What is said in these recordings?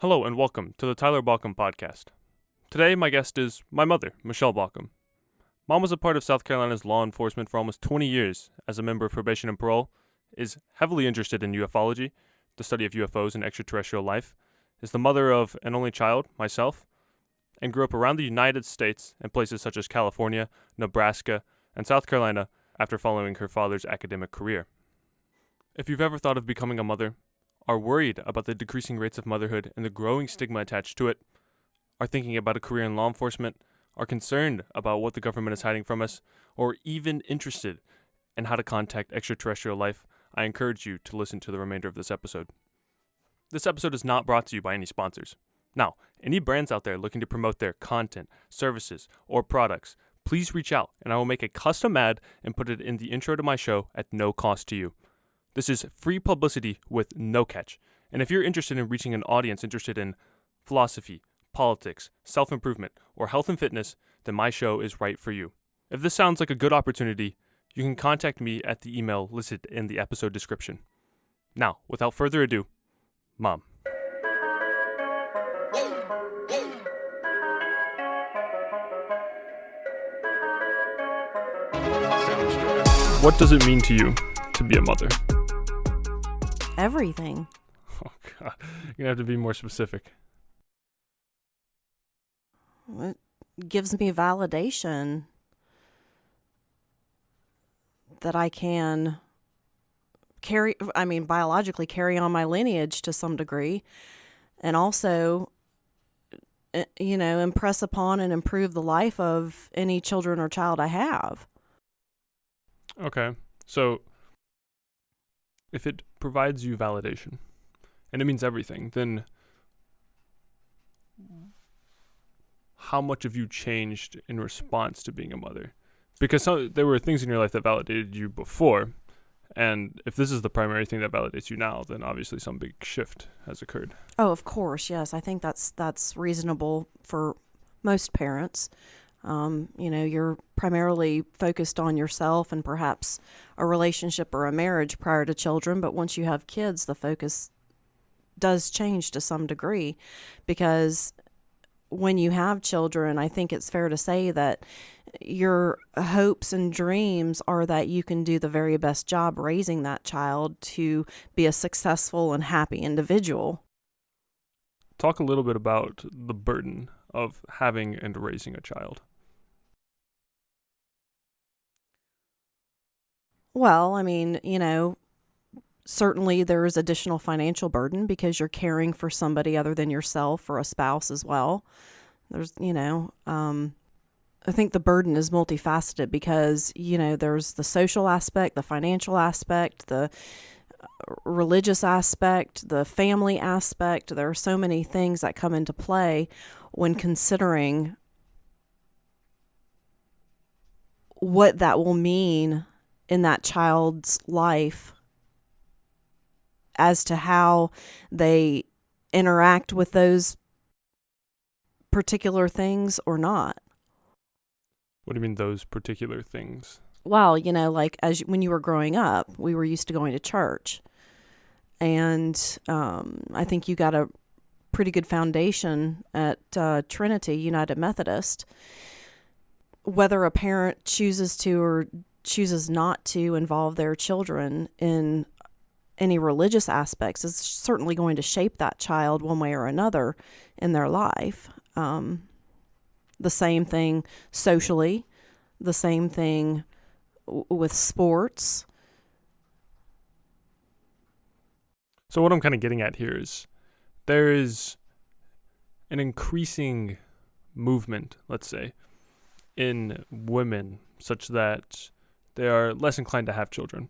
Hello and welcome to the Tyler Baughcome podcast. Today my guest is my mother, Michelle Baughcome. Mom was a part of South Carolina's law enforcement for almost 20 years as a member of Probation and Parole, is heavily interested in ufology, the study of UFOs and extraterrestrial life, is the mother of an only child, myself, and grew up around the United States in places such as California, Nebraska, and South Carolina after following her father's academic career. If you've ever thought of becoming a mother, are worried about the decreasing rates of motherhood and the growing stigma attached to it, are thinking about a career in law enforcement, are concerned about what the government is hiding from us, or even interested in how to contact extraterrestrial life, I encourage you to listen to the remainder of this episode. This episode is not brought to you by any sponsors. Now, any brands out there looking to promote their content, services, or products, please reach out and I will make a custom ad and put it in the intro to my show at no cost to you. This is free publicity with no catch. And if you're interested in reaching an audience interested in philosophy, politics, self-improvement, or health and fitness, then my show is right for you. If this sounds like a good opportunity, you can contact me at the email listed in the episode description. Now, without further ado, Mom. What does it mean to you to be a mother? Everything. Oh, God. You're going to have to be more specific. It gives me validation that I can biologically carry on my lineage to some degree, and also, impress upon and improve the life of any children or child I have. Okay. So, if it provides you validation, and it means everything, then how much have you changed in response to being a mother? Because there were things in your life that validated you before, and if this is the primary thing that validates you now, then obviously some big shift has occurred. Oh, of course, yes. I think that's reasonable for most parents. You're primarily focused on yourself and perhaps a relationship or a marriage prior to children, but once you have kids, the focus does change to some degree, because when you have children, I think it's fair to say that your hopes and dreams are that you can do the very best job raising that child to be a successful and happy individual. Talk a little bit about the burden of having and raising a child. Well, certainly there is additional financial burden because you're caring for somebody other than yourself or a spouse as well. There's, I think the burden is multifaceted because, there's the social aspect, the financial aspect, the religious aspect, the family aspect. There are so many things that come into play when considering what that will mean in that child's life as to how they interact with those particular things or not. What do you mean those particular things? Well, when you were growing up, we were used to going to church. And I think you got a pretty good foundation at Trinity United Methodist. Whether a parent chooses to or chooses not to involve their children in any religious aspects is certainly going to shape that child one way or another in their life. The same thing socially, the same thing with sports. So what I'm kind of getting at here is there is an increasing movement, let's say, in women such that they are less inclined to have children.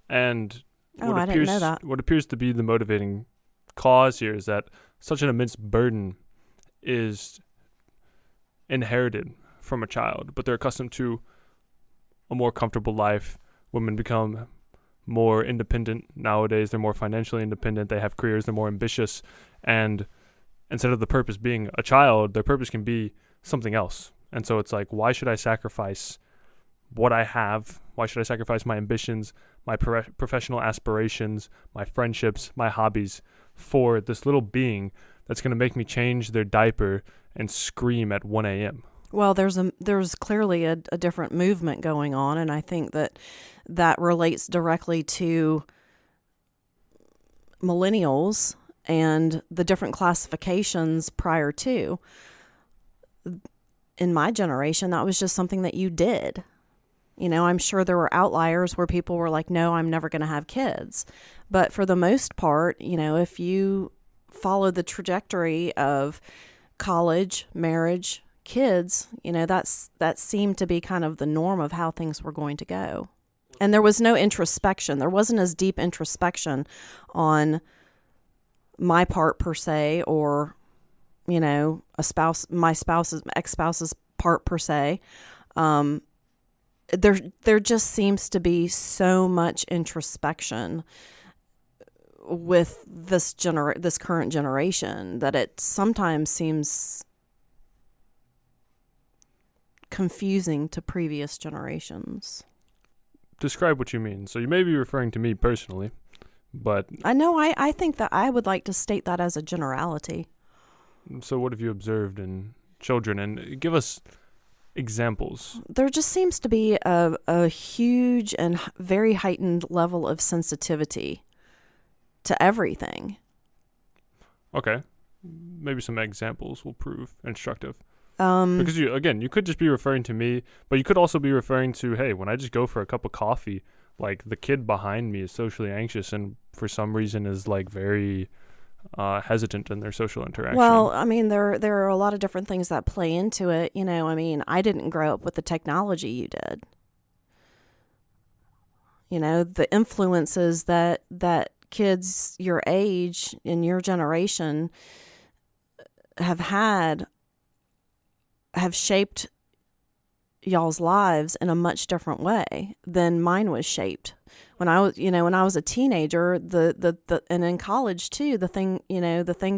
And I didn't know that. What appears to be the motivating cause here is that such an immense burden is inherited from a child, but they're accustomed to a more comfortable life. Women become more independent nowadays. They're more financially independent. They have careers. They're more ambitious. And instead of the purpose being a child, their purpose can be something else. And so it's like, why should I sacrifice what I have? Why should I sacrifice my ambitions, my professional aspirations, my friendships, my hobbies for this little being that's going to make me change their diaper and scream at 1 a.m.? Well, there's clearly a different movement going on, and I think that relates directly to millennials and the different classifications prior to. In my generation, that was just something that you did. I'm sure there were outliers where people were like, no, I'm never going to have kids. But for the most part, if you follow the trajectory of college, marriage, kids, that seemed to be kind of the norm of how things were going to go. And there was no introspection. There wasn't as deep introspection on my part per se, or, my ex-spouse's part per se. There just seems to be so much introspection with this current generation that it sometimes seems confusing to previous generations. Describe what you mean. So you may be referring to me personally, but I know I think that I would like to state that as a generality. So what have you observed in children? And give us examples. There just seems to be a huge and very heightened level of sensitivity to everything. Okay. Maybe some examples will prove instructive. Because you could just be referring to me, but you could also be referring to, hey, when I just go for a cup of coffee, like the kid behind me is socially anxious and for some reason is like very hesitant in their social interaction. Well, I mean, there are a lot of different things that play into it. I didn't grow up with the technology you did. The influences that kids your age in your generation have shaped y'all's lives in a much different way than mine was shaped. When I was a teenager, and in college too, the thing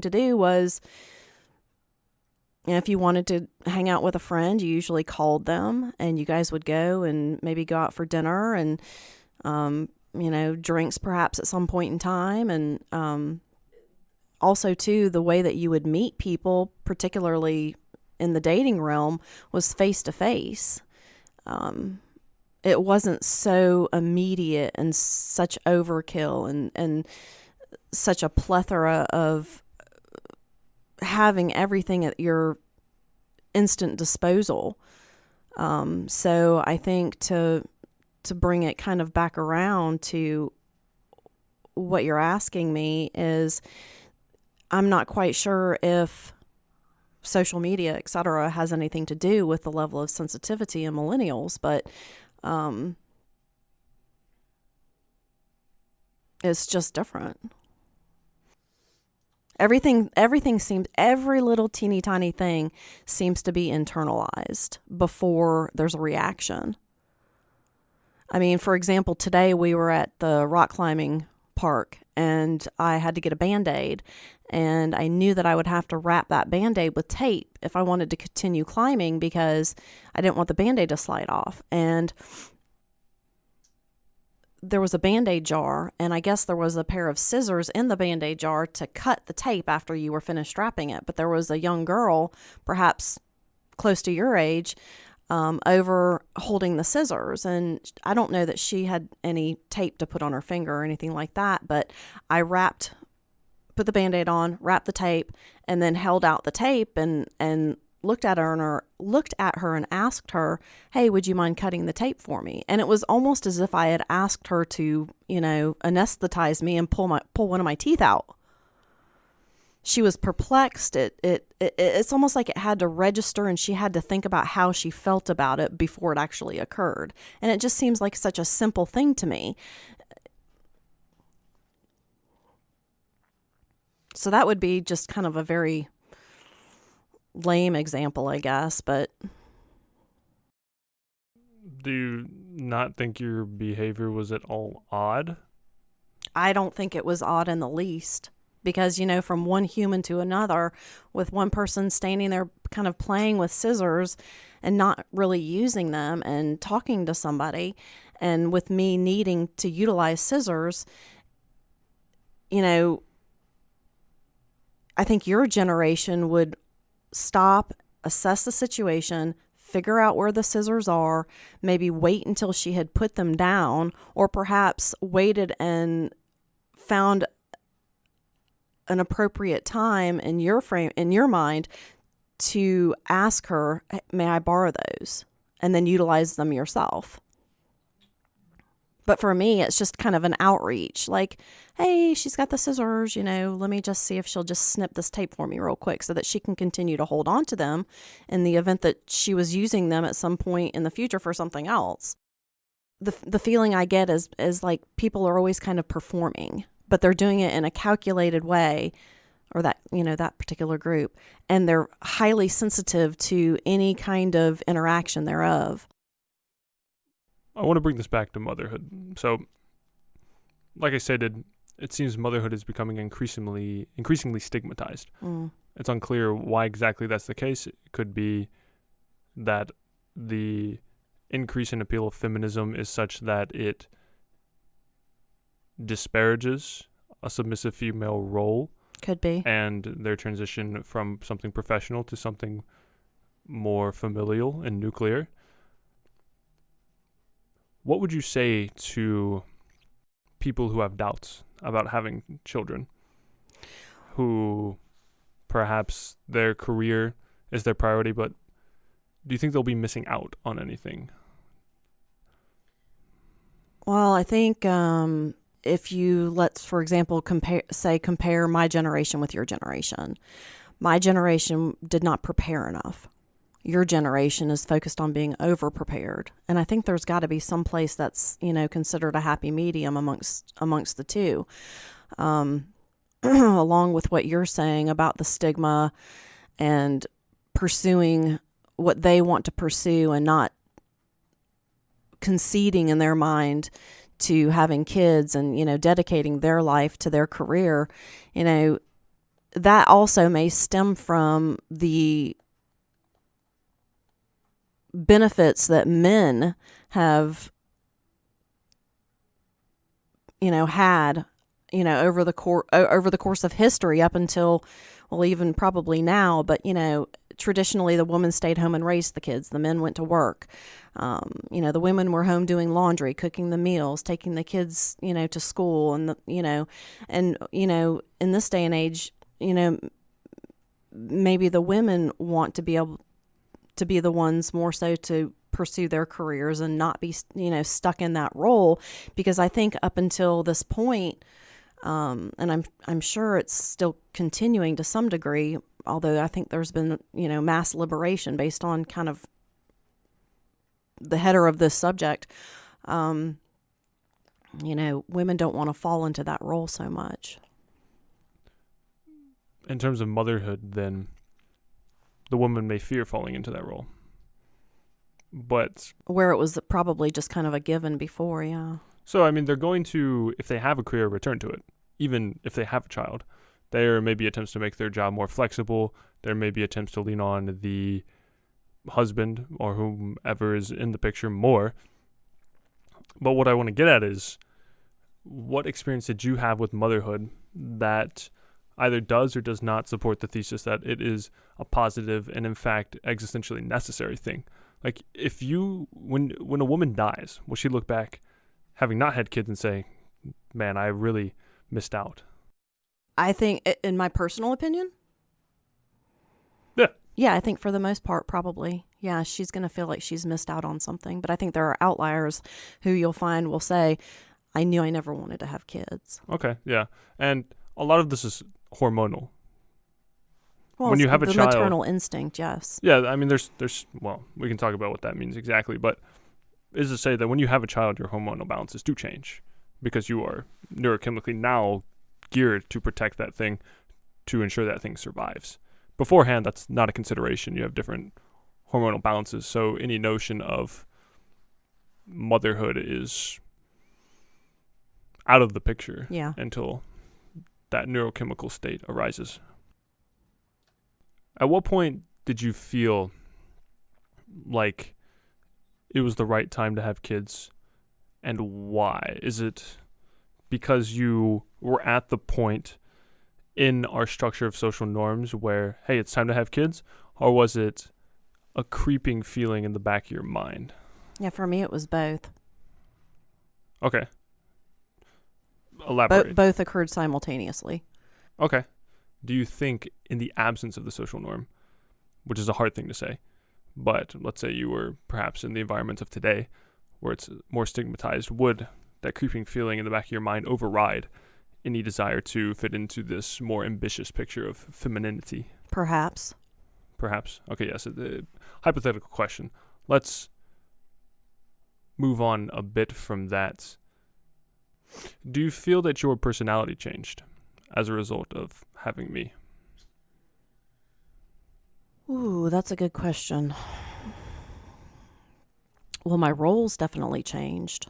to do was, if you wanted to hang out with a friend, you usually called them and you guys would go and maybe go out for dinner and, drinks perhaps at some point in time. And, also too, the way that you would meet people, particularly in the dating realm, was face to face. It wasn't so immediate and such overkill and such a plethora of having everything at your instant disposal. So I think to bring it kind of back around to what you're asking me is, I'm not quite sure if social media, et cetera, has anything to do with the level of sensitivity in millennials, but it's just different. Everything seems, every little teeny tiny thing seems to be internalized before there's a reaction. I mean, for example, today we were at the rock climbing park and I had to get a Band-Aid, and I knew that I would have to wrap that Band-Aid with tape if I wanted to continue climbing because I didn't want the Band-Aid to slide off. And there was a Band-Aid jar, and I guess there was a pair of scissors in the Band-Aid jar to cut the tape after you were finished wrapping it. But there was a young girl, perhaps close to your age, over holding the scissors. And I don't know that she had any tape to put on her finger or anything like that, but I put the Band-Aid on, wrapped the tape, and then held out the tape and looked at her and asked her, hey, would you mind cutting the tape for me? And it was almost as if I had asked her to, anesthetize me and pull one of my teeth out. She was perplexed. It's almost like it had to register, and she had to think about how she felt about it before it actually occurred. And it just seems like such a simple thing to me. So that would be just kind of a very lame example, I guess, but... Do you not think your behavior was at all odd? I don't think it was odd in the least. Because, from one human to another, with one person standing there kind of playing with scissors and not really using them and talking to somebody, and with me needing to utilize scissors, I think your generation would stop, assess the situation, figure out where the scissors are, maybe wait until she had put them down, or perhaps waited and found an appropriate time in your mind to ask her, may I borrow those? And then utilize them yourself. But for me, it's just kind of an outreach. Like, hey, she's got the scissors, let me just see if she'll just snip this tape for me real quick so that she can continue to hold on to them in the event that she was using them at some point in the future for something else. The feeling I get is like people are always kind of performing, but they're doing it in a calculated way, or that particular group, and they're highly sensitive to any kind of interaction thereof. I want to bring this back to motherhood. So, like I said, it seems motherhood is becoming increasingly stigmatized. It's unclear why exactly that's the case. It could be that the increase in appeal of feminism is such that it disparages a submissive female role. Could be. And their transition from something professional to something more familial and nuclear. What would you say to people who have doubts about having children, who perhaps their career is their priority, but do you think they'll be missing out on anything? Well, I think if you, let's, for example, compare my generation with your generation. My generation did not prepare enough. Your generation is focused on being over-prepared. And I think there's got to be some place that's, considered a happy medium amongst the two. Along with what you're saying about the stigma and pursuing what they want to pursue and not conceding in their mind to having kids and, dedicating their life to their career, that also may stem from the benefits that men have, had, over the course of history up until, well, even probably now, but, traditionally the woman stayed home and raised the kids. The men went to work. The women were home doing laundry, cooking the meals, taking the kids, to school. And, in this day and age, maybe the women want to be able to be the ones more so to pursue their careers and not be, stuck in that role. Because I think up until this point, and I'm sure it's still continuing to some degree, although I think there's been, mass liberation based on kind of the header of this subject. Women don't want to fall into that role so much. In terms of motherhood, then, the woman may fear falling into that role. But where it was probably just kind of a given before, yeah. So, they're going to, if they have a career, return to it. Even if they have a child. There may be attempts to make their job more flexible. There may be attempts to lean on the husband or whomever is in the picture more. But what I want to get at is, what experience did you have with motherhood that either does or does not support the thesis that it is a positive and, in fact, existentially necessary thing? Like, when a woman dies, will she look back, having not had kids, and say, man, I really missed out? I think, in my personal opinion, yeah, I think for the most part, probably, yeah, she's going to feel like she's missed out on something. But I think there are outliers who you'll find will say, I knew I never wanted to have kids. Okay, yeah. And a lot of this is hormonal. Well, when you have a the child, maternal instinct, yes. Yeah, there's well, we can talk about what that means exactly, but is to say that when you have a child, your hormonal balances do change because you are neurochemically now geared to protect that thing, to ensure that thing survives. Beforehand, that's not a consideration. You have different hormonal balances, so any notion of motherhood is out of the picture until that neurochemical state arises. At what point did you feel like it was the right time to have kids, and why? Is it because you were at the point in our structure of social norms where, hey, it's time to have kids? Or was it a creeping feeling in the back of your mind? Yeah, for me, it was both. Okay. Elaborate. Both occurred simultaneously. Okay. Do you think in the absence of the social norm, which is a hard thing to say, but let's say you were perhaps in the environment of today where it's more stigmatized, would that creeping feeling in the back of your mind override any desire to fit into this more ambitious picture of femininity? Perhaps. Perhaps. Okay, yes. Hypothetical question. Let's move on a bit from that. Do you feel that your personality changed as a result of having me? Ooh, that's a good question. Well, my roles definitely changed.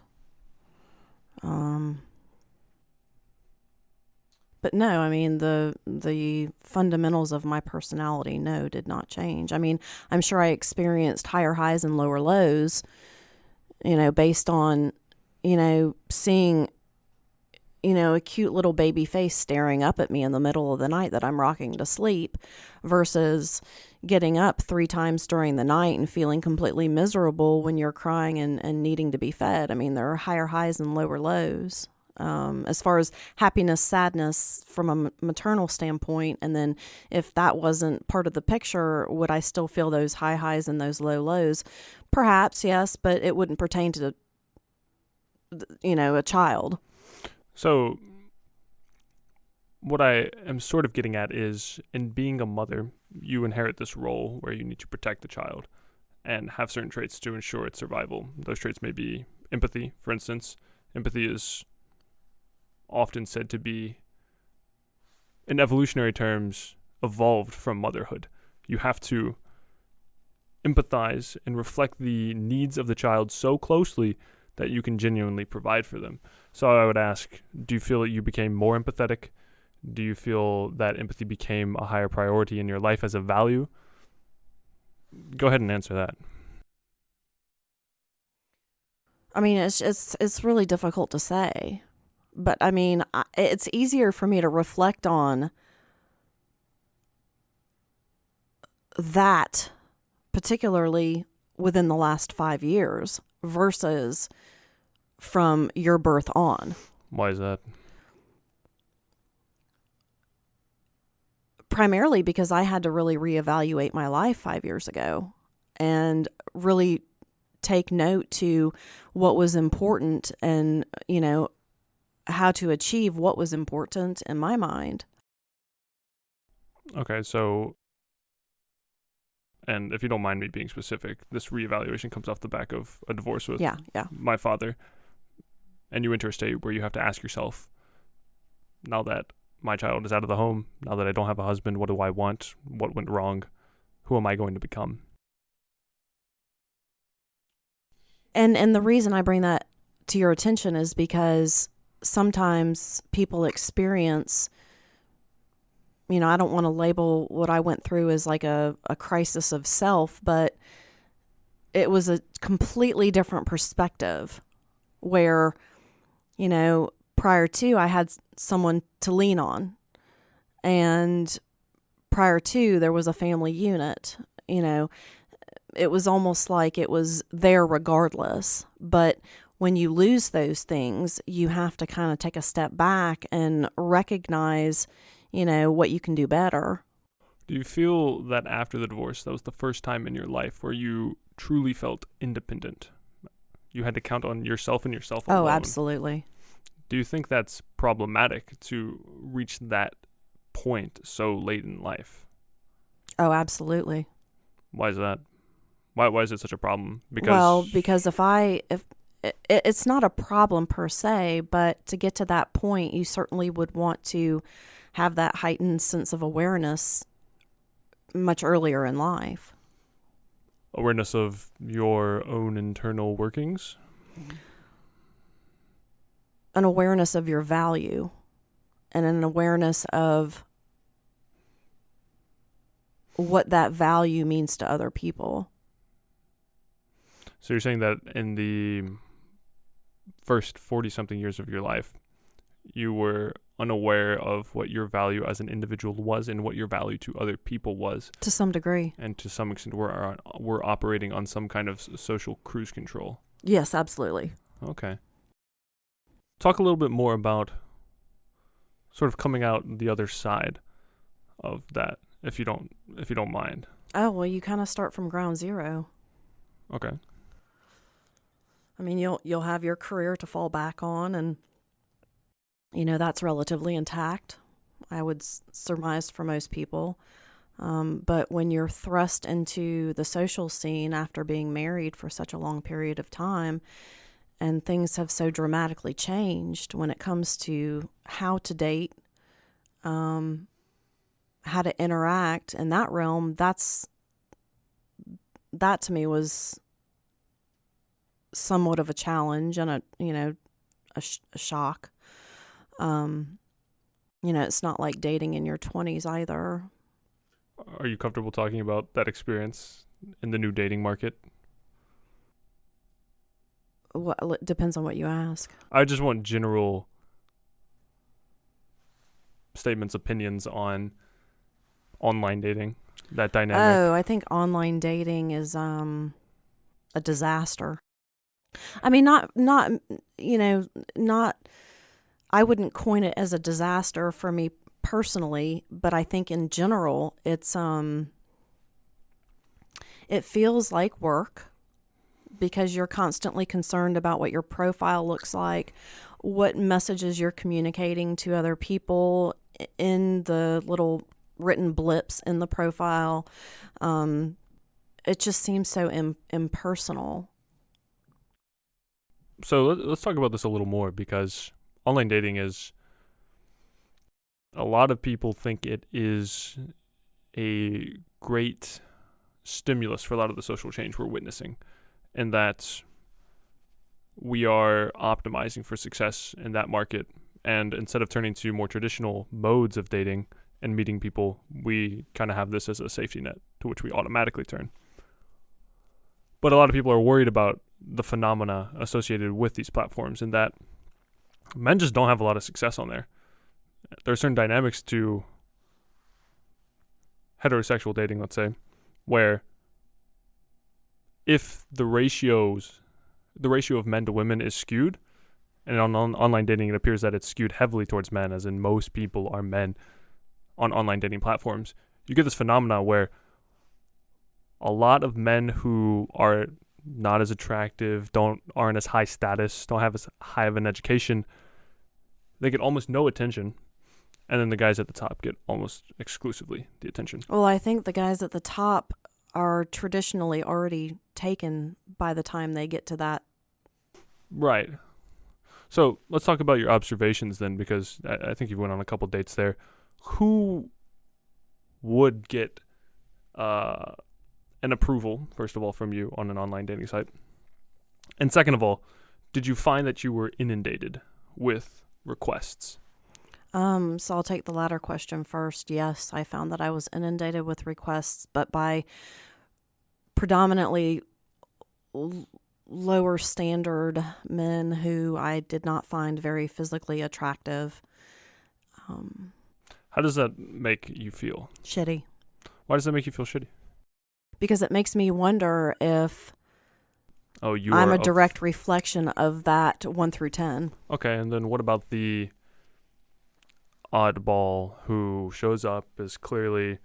But no, I mean, the fundamentals of my personality, no, did not change. I mean, I'm sure I experienced higher highs and lower lows, based on, seeing, a cute little baby face staring up at me in the middle of the night that I'm rocking to sleep versus getting up 3 times during the night and feeling completely miserable when you're crying and needing to be fed. I mean, there are higher highs and lower lows. As far as happiness, sadness from a maternal standpoint, and then if that wasn't part of the picture, would I still feel those high highs and those low lows? Perhaps, yes, but it wouldn't pertain to, a child. So, what I am sort of getting at is, in being a mother, you inherit this role where you need to protect the child and have certain traits to ensure its survival. Those traits may be empathy, for instance. Empathy is often said to be, in evolutionary terms, evolved from motherhood. You have to empathize and reflect the needs of the child so closely that you can genuinely provide for them. So I would ask, do you feel that you became more empathetic? Do you feel that empathy became a higher priority in your life as a value? Go ahead and answer that. I mean, it's really difficult to say. But I mean, it's easier for me to reflect on that, particularly within the last 5 years versus from your birth on. Why is that? Primarily because I had to really reevaluate my life 5 years ago and really take note to what was important and, how to achieve what was important in my mind. Okay, so, and if you don't mind me being specific, this reevaluation comes off the back of a divorce with my father. And you enter a state where you have to ask yourself, now that my child is out of the home, now that I don't have a husband, what do I want? What went wrong? Who am I going to become? And the reason I bring that to your attention is because sometimes people experience, I don't want to label what I went through as like a crisis of self, but it was a completely different perspective where, prior to I had someone to lean on, and prior to there was a family unit, it was almost like it was there regardless. But when you lose those things, you have to kind of take a step back and recognize, what you can do better. Do you feel that after the divorce, that was the first time in your life where you truly felt independent? You had to count on yourself and yourself alone. Oh, absolutely. Do you think that's problematic to reach that point so late in life? Oh, absolutely. Why is that? Why is it such a problem? Because if it's not a problem per se, but to get to that point, you certainly would want to have that heightened sense of awareness much earlier in life. Awareness of your own internal workings? An awareness of your value and an awareness of what that value means to other people. So you're saying that in the first 40-something years of your life, you were unaware of what your value as an individual was and what your value to other people was. To some degree. And to some extent, we're operating on some kind of social cruise control. Yes, absolutely. Okay. Talk a little bit more about sort of coming out the other side of that, if you don't mind. Oh, well, you kind of start from ground zero. Okay. I mean, you'll have your career to fall back on, and that's relatively intact, I would surmise, for most people. But when you're thrust into the social scene after being married for such a long period of time, and things have so dramatically changed when it comes to how to date, how to interact in that realm, that to me was somewhat of a challenge and a shock. It's not like dating in your 20s either. Are you comfortable talking about that experience in the new dating market? It depends on what you ask. I just want general statements, opinions on online dating, that dynamic. Oh, I think online dating is a disaster. I mean, not I wouldn't coin it as a disaster for me personally, but I think in general it feels like work, because you're constantly concerned about what your profile looks like, what messages you're communicating to other people in the little written blips in the profile. It just seems so impersonal. So let's talk about this a little more, because online dating is, a lot of people think it is a great stimulus for a lot of the social change we're witnessing, and that we are optimizing for success in that market. And instead of turning to more traditional modes of dating and meeting people, we kind of have this as a safety net to which we automatically turn. But a lot of people are worried about the phenomena associated with these platforms, and that men just don't have a lot of success on there. There are certain dynamics to heterosexual dating, let's say, where if the ratio of men to women is skewed, and on online dating it appears that it's skewed heavily towards men, as in most people are men on online dating platforms, you get this phenomena where a lot of men who are not as attractive, aren't as high status, don't have as high of an education, they get almost no attention, and then the guys at the top get almost exclusively the attention. Well, I think the guys at the top are traditionally already taken by the time they get to that. Right. So let's talk about your observations then, because I think you went on a couple dates there. Who would get an approval, first of all, from you on an online dating site? And second of all, did you find that you were inundated with requests? So I'll take the latter question first. Yes, I found that I was inundated with requests, but by predominantly lower standard men who I did not find very physically attractive. How does that make you feel? Shitty. Why does that make you feel shitty? Because it makes me wonder if I'm a direct reflection of that 1 through 10. Okay, and then what about the oddball who shows up as clearly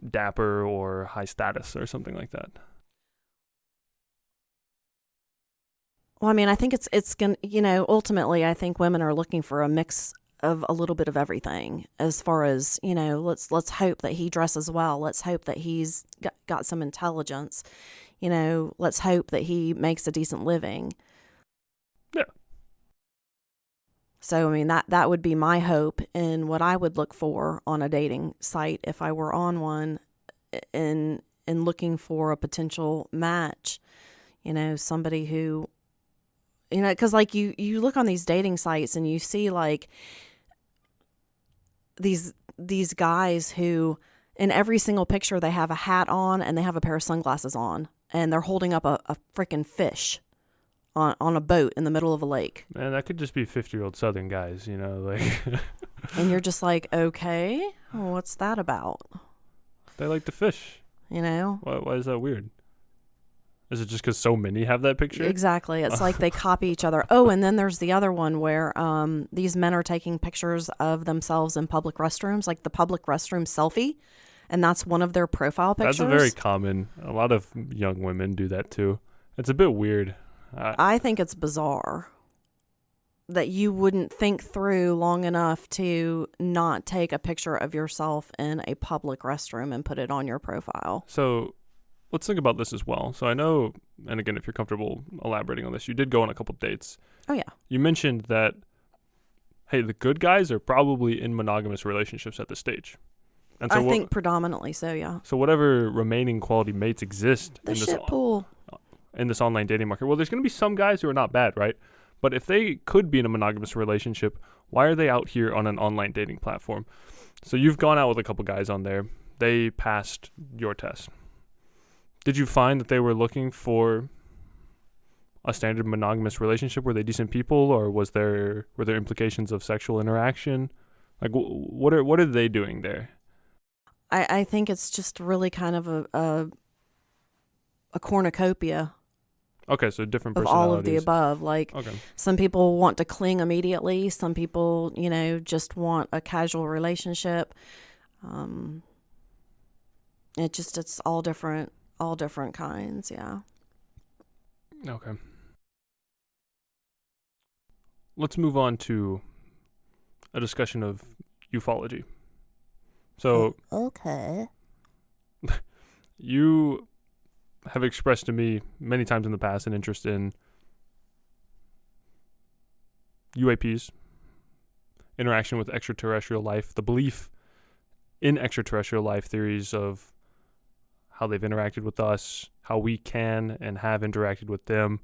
dapper or high status or something like that? Well, I mean, I think it's going to, ultimately, I think women are looking for a mix of a little bit of everything, as far as, let's hope that he dresses well. Let's hope that he's got some intelligence. Let's hope that he makes a decent living. Yeah. So, I mean, that would be my hope in what I would look for on a dating site if I were on one, in looking for a potential match, somebody who, because like you look on these dating sites and you see like these guys who in every single picture they have a hat on and they have a pair of sunglasses on and they're holding up a freaking fish. on a boat in the middle of a lake. Man, that could just be 50-year-old Southern guys, like. And you're just like, okay, what's that about? They like to fish. Why is that weird? Is it just because so many have that picture? Exactly. It's like they copy each other. Oh, and then there's the other one where these men are taking pictures of themselves in public restrooms, like the public restroom selfie, and that's one of their profile pictures. That's a very common. A lot of young women do that too. It's a bit weird. I think it's bizarre that you wouldn't think through long enough to not take a picture of yourself in a public restroom and put it on your profile. So let's think about this as well. So I know, and again, if you're comfortable elaborating on this, you did go on a couple dates. Oh, yeah. You mentioned that, hey, the good guys are probably in monogamous relationships at this stage. And so I think predominantly so, yeah. So whatever remaining quality mates exist in this online dating market, well, there's going to be some guys who are not bad, right? But if they could be in a monogamous relationship, why are they out here on an online dating platform? So you've gone out with a couple guys on there. They passed your test. Did you find that they were looking for a standard monogamous relationship? Were they decent people, or were there implications of sexual interaction? Like, what are they doing there? I think it's just really kind of a cornucopia. Okay, so different of personalities. all of the above. Like, okay. Some people want to cling immediately. Some people, just want a casual relationship. It's all different kinds. Yeah. Okay. Let's move on to a discussion of ufology. So, okay. You have expressed to me many times in the past an interest in UAPs, interaction with extraterrestrial life, the belief in extraterrestrial life theories of how they've interacted with us, how we can and have interacted with them,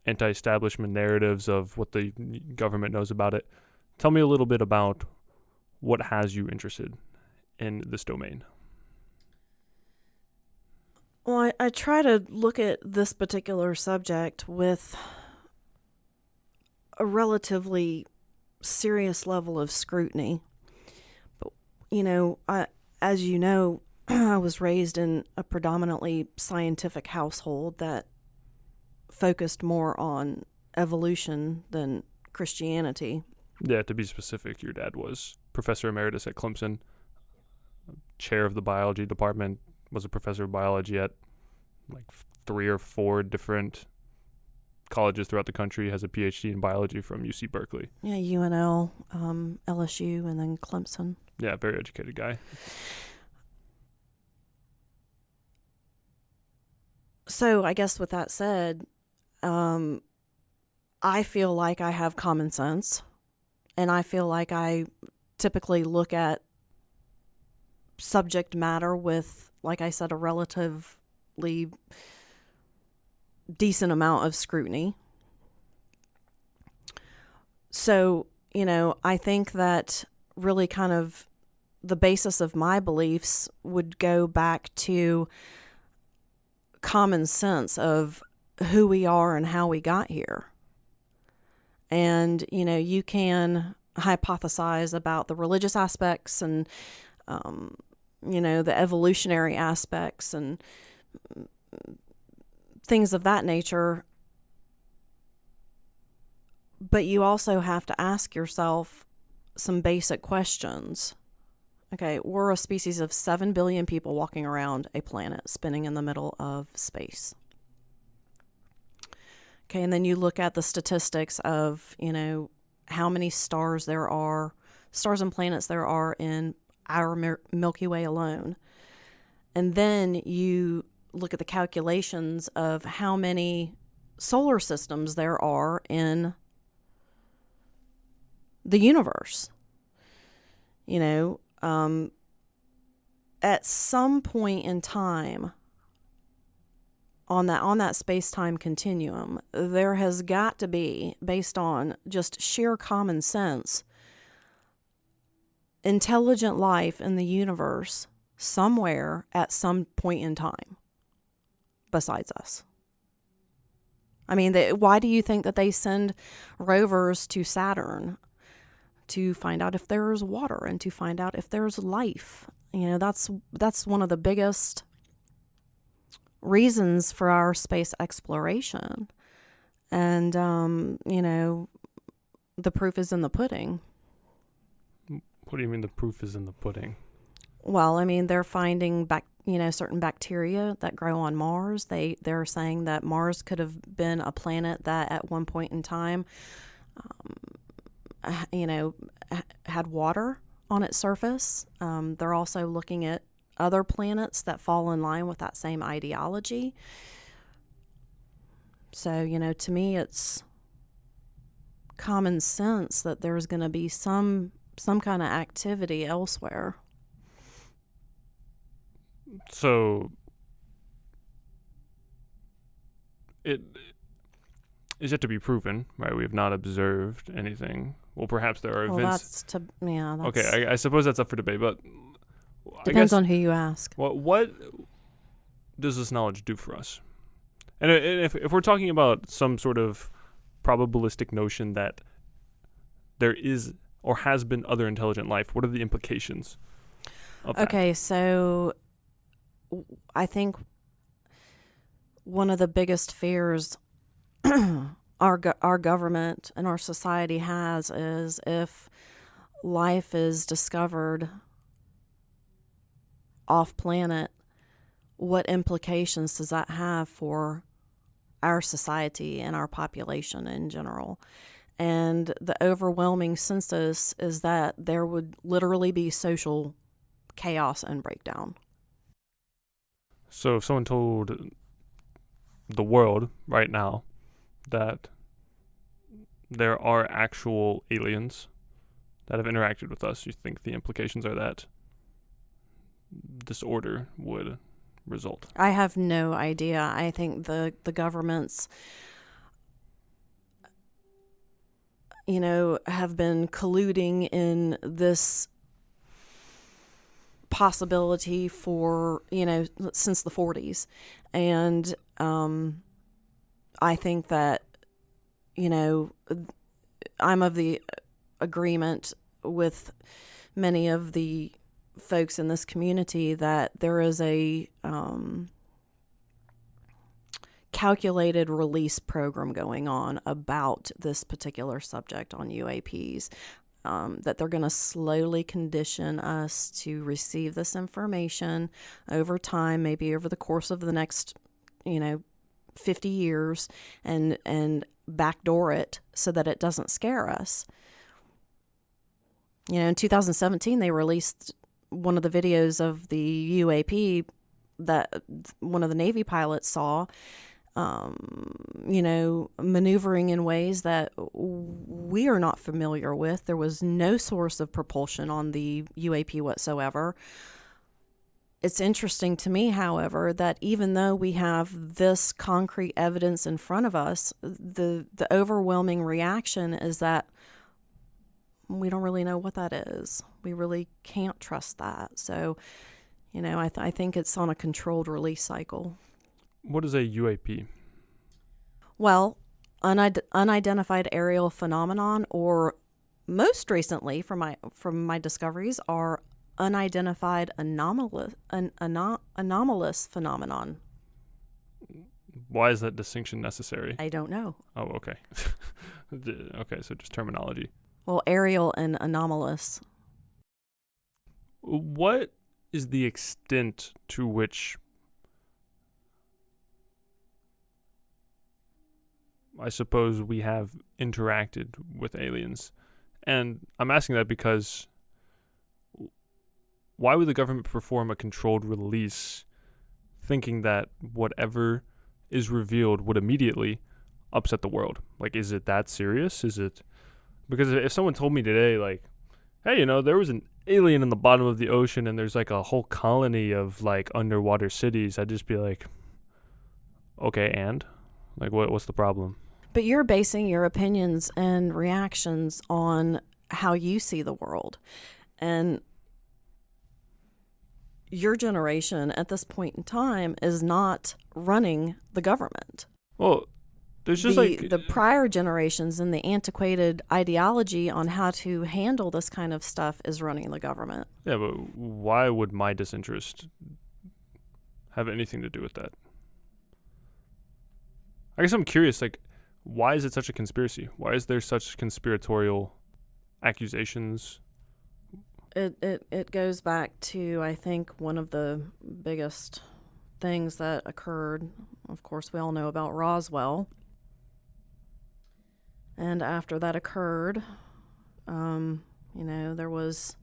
anti-establishment narratives of what the government knows about it. Tell me a little bit about what has you interested in this domain. Well, I try to look at this particular subject with a relatively serious level of scrutiny. But, as you know, I was raised in a predominantly scientific household that focused more on evolution than Christianity. Yeah, to be specific, your dad was professor emeritus at Clemson, chair of the biology department, was a professor of biology at like 3 or 4 different colleges throughout the country, has a PhD in biology from UC Berkeley. Yeah, UNL, LSU, and then Clemson. Yeah, very educated guy. So I guess with that said, I feel like I have common sense, and I feel like I typically look at subject matter with, like I said, a relatively decent amount of scrutiny. So, I think that really kind of the basis of my beliefs would go back to common sense of who we are and how we got here. And, you can hypothesize about the religious aspects and, the evolutionary aspects and things of that nature. But you also have to ask yourself some basic questions. Okay, we're a species of 7 billion people walking around a planet spinning in the middle of space. Okay, and then you look at the statistics of, how many stars and planets there are in our Milky Way alone. And then you look at the calculations of how many solar systems there are in the universe. At some point in time on that space-time continuum, there has got to be, based on just sheer common sense, intelligent life in the universe somewhere at some point in time besides us. I mean, why do you think that they send rovers to Saturn? To find out if there's water and to find out if there's life. You know, that's one of the biggest reasons for our space exploration. And, you know, the proof is in the pudding. What do you mean the proof is in the pudding? Well, I mean, they're finding certain bacteria that grow on Mars. They're saying that Mars could have been a planet that at one point in time, had water on its surface. They're also looking at other planets that fall in line with that same ideology. So, you know, to me, it's common sense that there's going to be some kind of activity elsewhere. So it is yet to be proven, right? We have not observed anything. Well, perhaps there are events. Okay, I suppose that's up for debate, but depends on who you ask. What does this knowledge do for us? And if we're talking about some sort of probabilistic notion that there is or has been other intelligent life, what are the implications of that? Okay, so I think one of the biggest fears our government and our society has is if life is discovered off planet, what implications does that have for our society and our population in general? And the overwhelming census is that there would literally be social chaos and breakdown. So if someone told the world right now that there are actual aliens that have interacted with us, you think the implications are that disorder would result? I have no idea. I think the governments, you know, have been colluding in this possibility for, you know, since the 40s. And I think that, you know, I'm of the agreement with many of the folks in this community that there is a calculated release program going on about this particular subject on UAPs, that they're going to slowly condition us to receive this information over time, maybe over the course of the next, 50 years, and backdoor it so that it doesn't scare us. In 2017, they released one of the videos of the UAP that one of the Navy pilots saw, maneuvering in ways that we are not familiar with. There was no source of propulsion on the UAP whatsoever. It's interesting to me, however, that even though we have this concrete evidence in front of us, the overwhelming reaction is that we don't really know what that is. We really can't trust that. So, I think it's on a controlled release cycle. What is a UAP? Well, unidentified aerial phenomenon, or most recently from my discoveries, are unidentified anomalous phenomenon. Why is that distinction necessary? I don't know. Oh, okay. Okay, so just terminology. Well, aerial and anomalous. What is the extent to which I suppose we have interacted with aliens? And I'm asking that because why would the government perform a controlled release thinking that whatever is revealed would immediately upset the world? Like, is it that serious? Is it... Because if someone told me today, like, hey, there was an alien in the bottom of the ocean and there's like a whole colony of like underwater cities, I'd just be like, okay, and? Like, what's the problem? But you're basing your opinions and reactions on how you see the world. And your generation at this point in time is not running the government. Well, there's just the prior generations and the antiquated ideology on how to handle this kind of stuff is running the government. Yeah, but why would my disinterest have anything to do with that? I guess I'm curious, like, why is it such a conspiracy? Why is there such conspiratorial accusations? It goes back to, I think, one of the biggest things that occurred. Of course, we all know about Roswell. And after that occurred, there was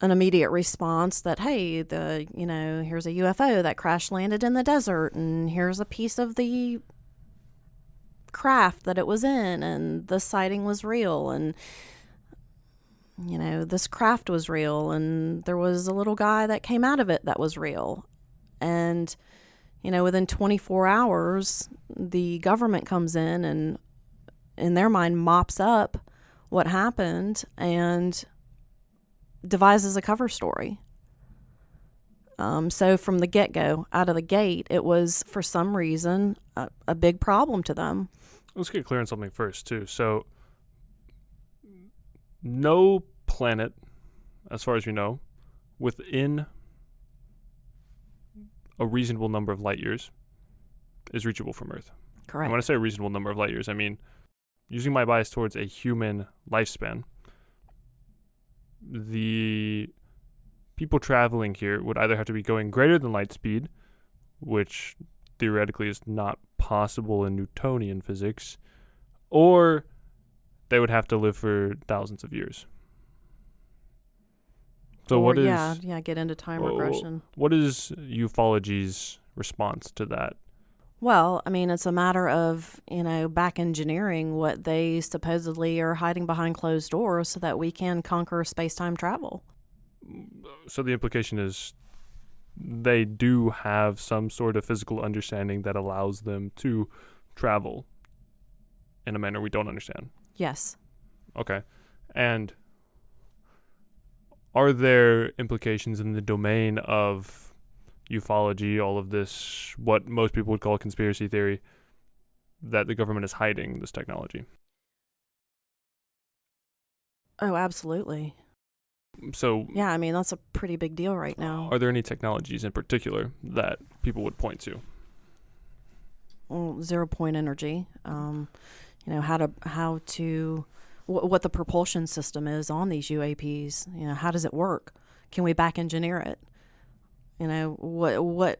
an immediate response that, hey, here's a UFO that crash landed in the desert, and here's a piece of the craft that it was in, and the sighting was real, and this craft was real, and there was a little guy that came out of it that was real. And within 24 hours the government comes in and in their mind mops up what happened and devises a cover story. So from the get-go, out of the gate, it was, for some reason, a big problem to them. Let's get clear on something first, too. So, no planet, as far as we know, within a reasonable number of light years is reachable from Earth. Correct. And when I say a reasonable number of light years, I mean, using my bias towards a human lifespan, the people traveling here would either have to be going greater than light speed, which theoretically is not possible in Newtonian physics, or they would have to live for thousands of years. So get into time regression. What is ufology's response to that? Well, I mean, it's a matter of, back engineering what they supposedly are hiding behind closed doors so that we can conquer space-time travel. So the implication is they do have some sort of physical understanding that allows them to travel in a manner we don't understand. Yes. Okay. And are there implications in the domain of ufology, all of this, what most people would call conspiracy theory, that the government is hiding this technology? Oh, absolutely. So yeah, I mean, that's a pretty big deal right now. Are there any technologies in particular that people would point to? Well, 0-point energy. What the propulsion system is on these UAPs. How does it work? Can we back engineer it? What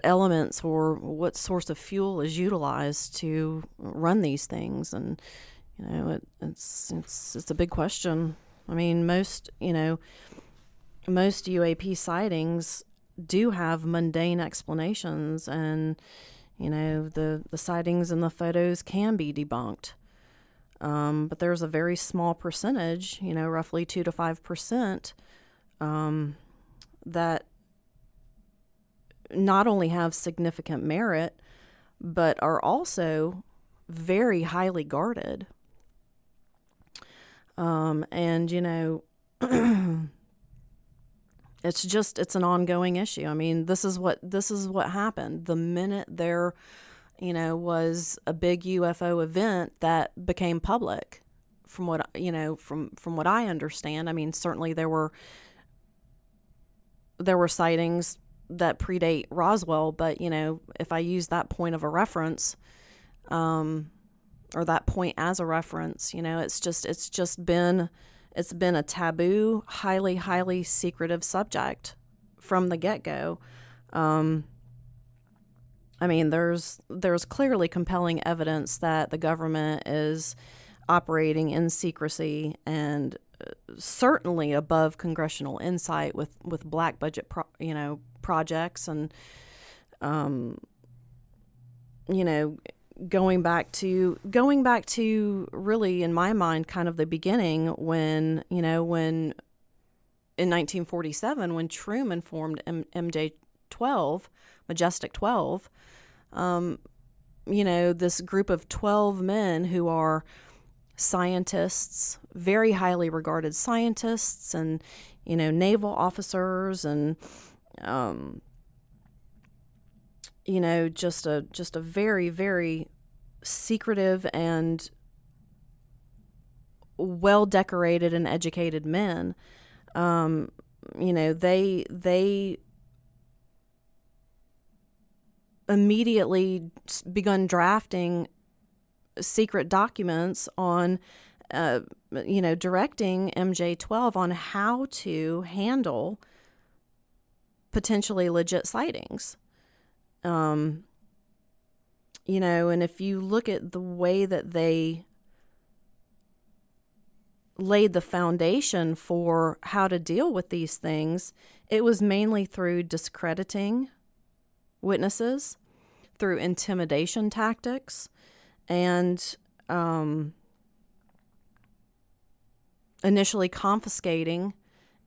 elements or what source of fuel is utilized to run these things? And it's a big question. I mean, most UAP sightings do have mundane explanations, and the sightings and the photos can be debunked. But there's a very small percentage, roughly 2 to 5%, that not only have significant merit, but are also very highly guarded. It's an ongoing issue. I mean, this is what happened. The minute there, was a big UFO event that became public, from what I understand. I mean, certainly there were sightings that predate Roswell, but if I use that point of a reference, or that point as a reference, it's been a taboo, highly, highly secretive subject from the get-go. I mean, there's clearly compelling evidence that the government is operating in secrecy and certainly above congressional insight with black budget projects, and going back to really, in my mind, kind of the beginning when in 1947 when Truman formed MJ-12, Majestic 12, this group of 12 men who are scientists, very highly regarded scientists, and naval officers, and just a very, very secretive and well decorated and educated men. They immediately begun drafting secret documents on, directing MJ-12 on how to handle potentially legit sightings. And if you look at the way that they laid the foundation for how to deal with these things, it was mainly through discrediting witnesses, through intimidation tactics, and initially confiscating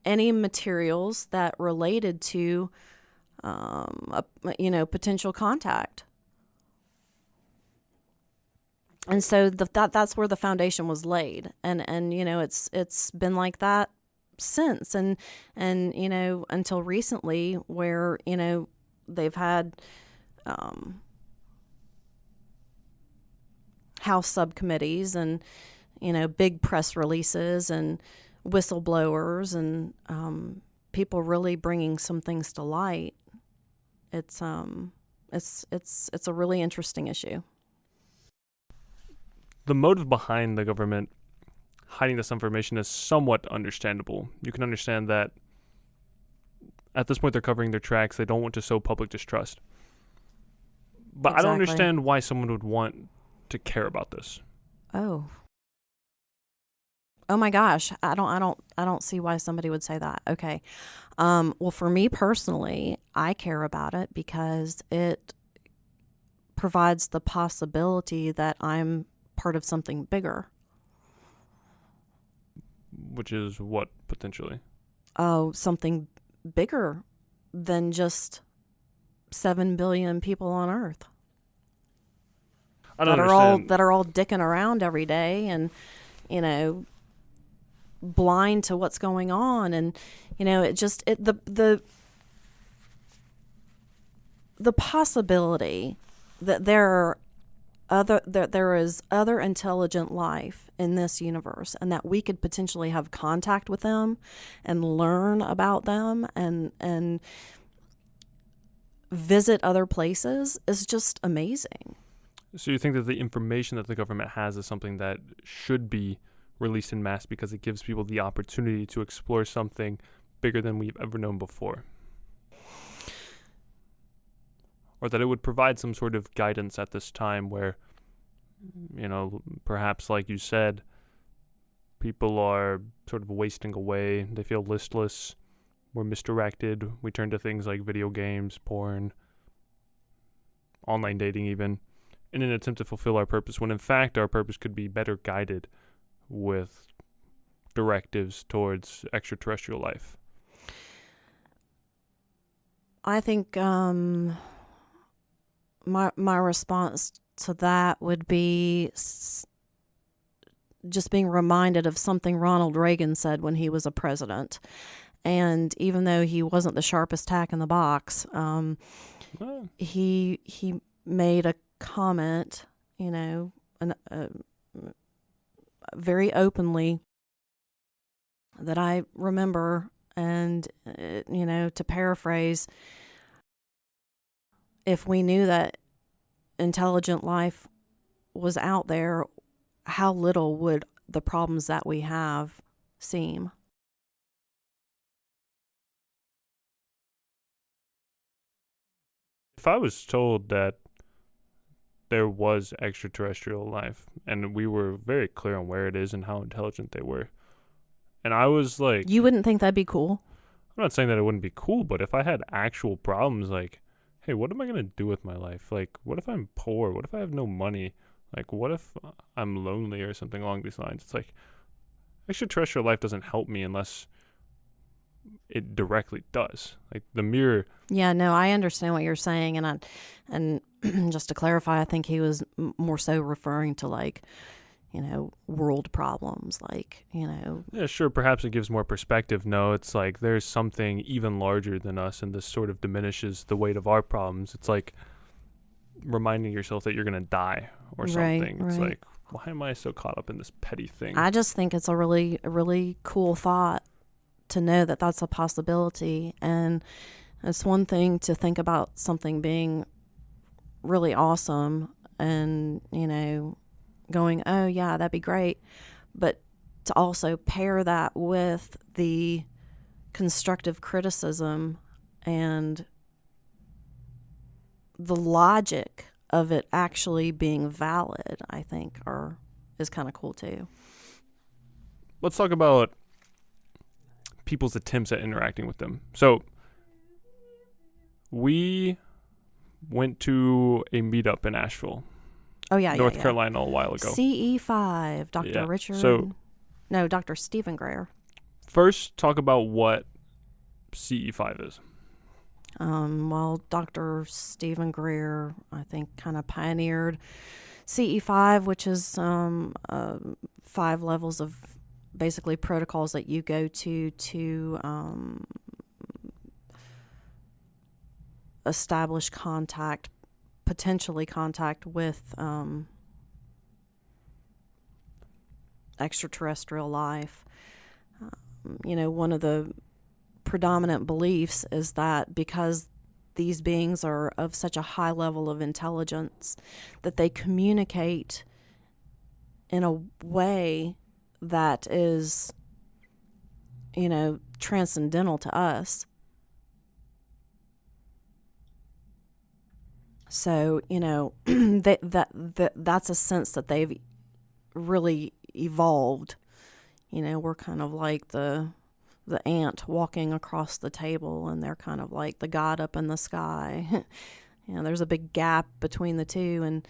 any materials that related to potential contact. And so that's where the foundation was laid, and it's been like that since, and until recently, where they've had House subcommittees and big press releases and whistleblowers and people really bringing some things to light. It's a really interesting issue. The motive behind the government hiding this information is somewhat understandable. You can understand that at this point they're covering their tracks. They don't want to sow public distrust. But exactly. I don't understand why someone would want to care about this. Oh my gosh. I don't see why somebody would say that. Okay. Well, for me personally, I care about it because it provides the possibility that I'm part of something bigger. Which is what, potentially? Oh, something bigger than just 7 billion people on Earth. I don't understand. That are all dicking around every day and, blind to what's going on. And, the possibility that there is other intelligent life in this universe, and that we could potentially have contact with them and learn about them and visit other places is just amazing. So you think that the information that the government has is something that should be released en masse because it gives people the opportunity to explore something bigger than we've ever known before? Or that it would provide some sort of guidance at this time where, perhaps like you said, people are sort of wasting away. They feel listless. We're misdirected. We turn to things like video games, porn, online dating even, in an attempt to fulfill our purpose, when in fact our purpose could be better guided with directives towards extraterrestrial life. I think my response to that would be just being reminded of something Ronald Reagan said when he was a president. And even though he wasn't the sharpest tack in the box, he made a comment, very openly, that I remember. And, to paraphrase, if we knew that intelligent life was out there, how little would the problems that we have seem? If I was told that there was extraterrestrial life and we were very clear on where it is and how intelligent they were, and I was like... You wouldn't think that'd be cool? I'm not saying that it wouldn't be cool, but if I had actual problems, like, hey, what am I going to do with my life? Like, what if I'm poor? What if I have no money? Like, what if I'm lonely or something along these lines? It's like, extraterrestrial life doesn't help me unless it directly does. Like, the mere... Yeah, no, I understand what you're saying. And just to clarify, I think he was more so referring to, like, world problems, like, Yeah, sure, perhaps it gives more perspective. No, it's like there's something even larger than us, and this sort of diminishes the weight of our problems. It's like reminding yourself that you're going to die or Right, something. It's right. like, why am I so caught up in this petty thing? I just think it's a really cool thought to know that that's a possibility. And it's one thing to think about something being really awesome and, going, oh, yeah, that'd be great. But to also pair that with the constructive criticism and the logic of it actually being valid, I think, is kind of cool too. Let's talk about people's attempts at interacting with them. So we went to a meetup in Asheville, Oh, yeah, North yeah. Carolina, a while ago. CE5, Dr. Yeah. Richard. No, Dr. Stephen Greer. First, talk about what CE5 is. Well, Dr. Stephen Greer, I think, kind of pioneered CE5, which is 5 levels of basically protocols that you go to establish contact, potentially contact with extraterrestrial life. One of the predominant beliefs is that because these beings are of such a high level of intelligence, that they communicate in a way that is, transcendental to us. So, that's a sense that they've really evolved. We're kind of like the ant walking across the table, and they're kind of like the God up in the sky. There's a big gap between the two, and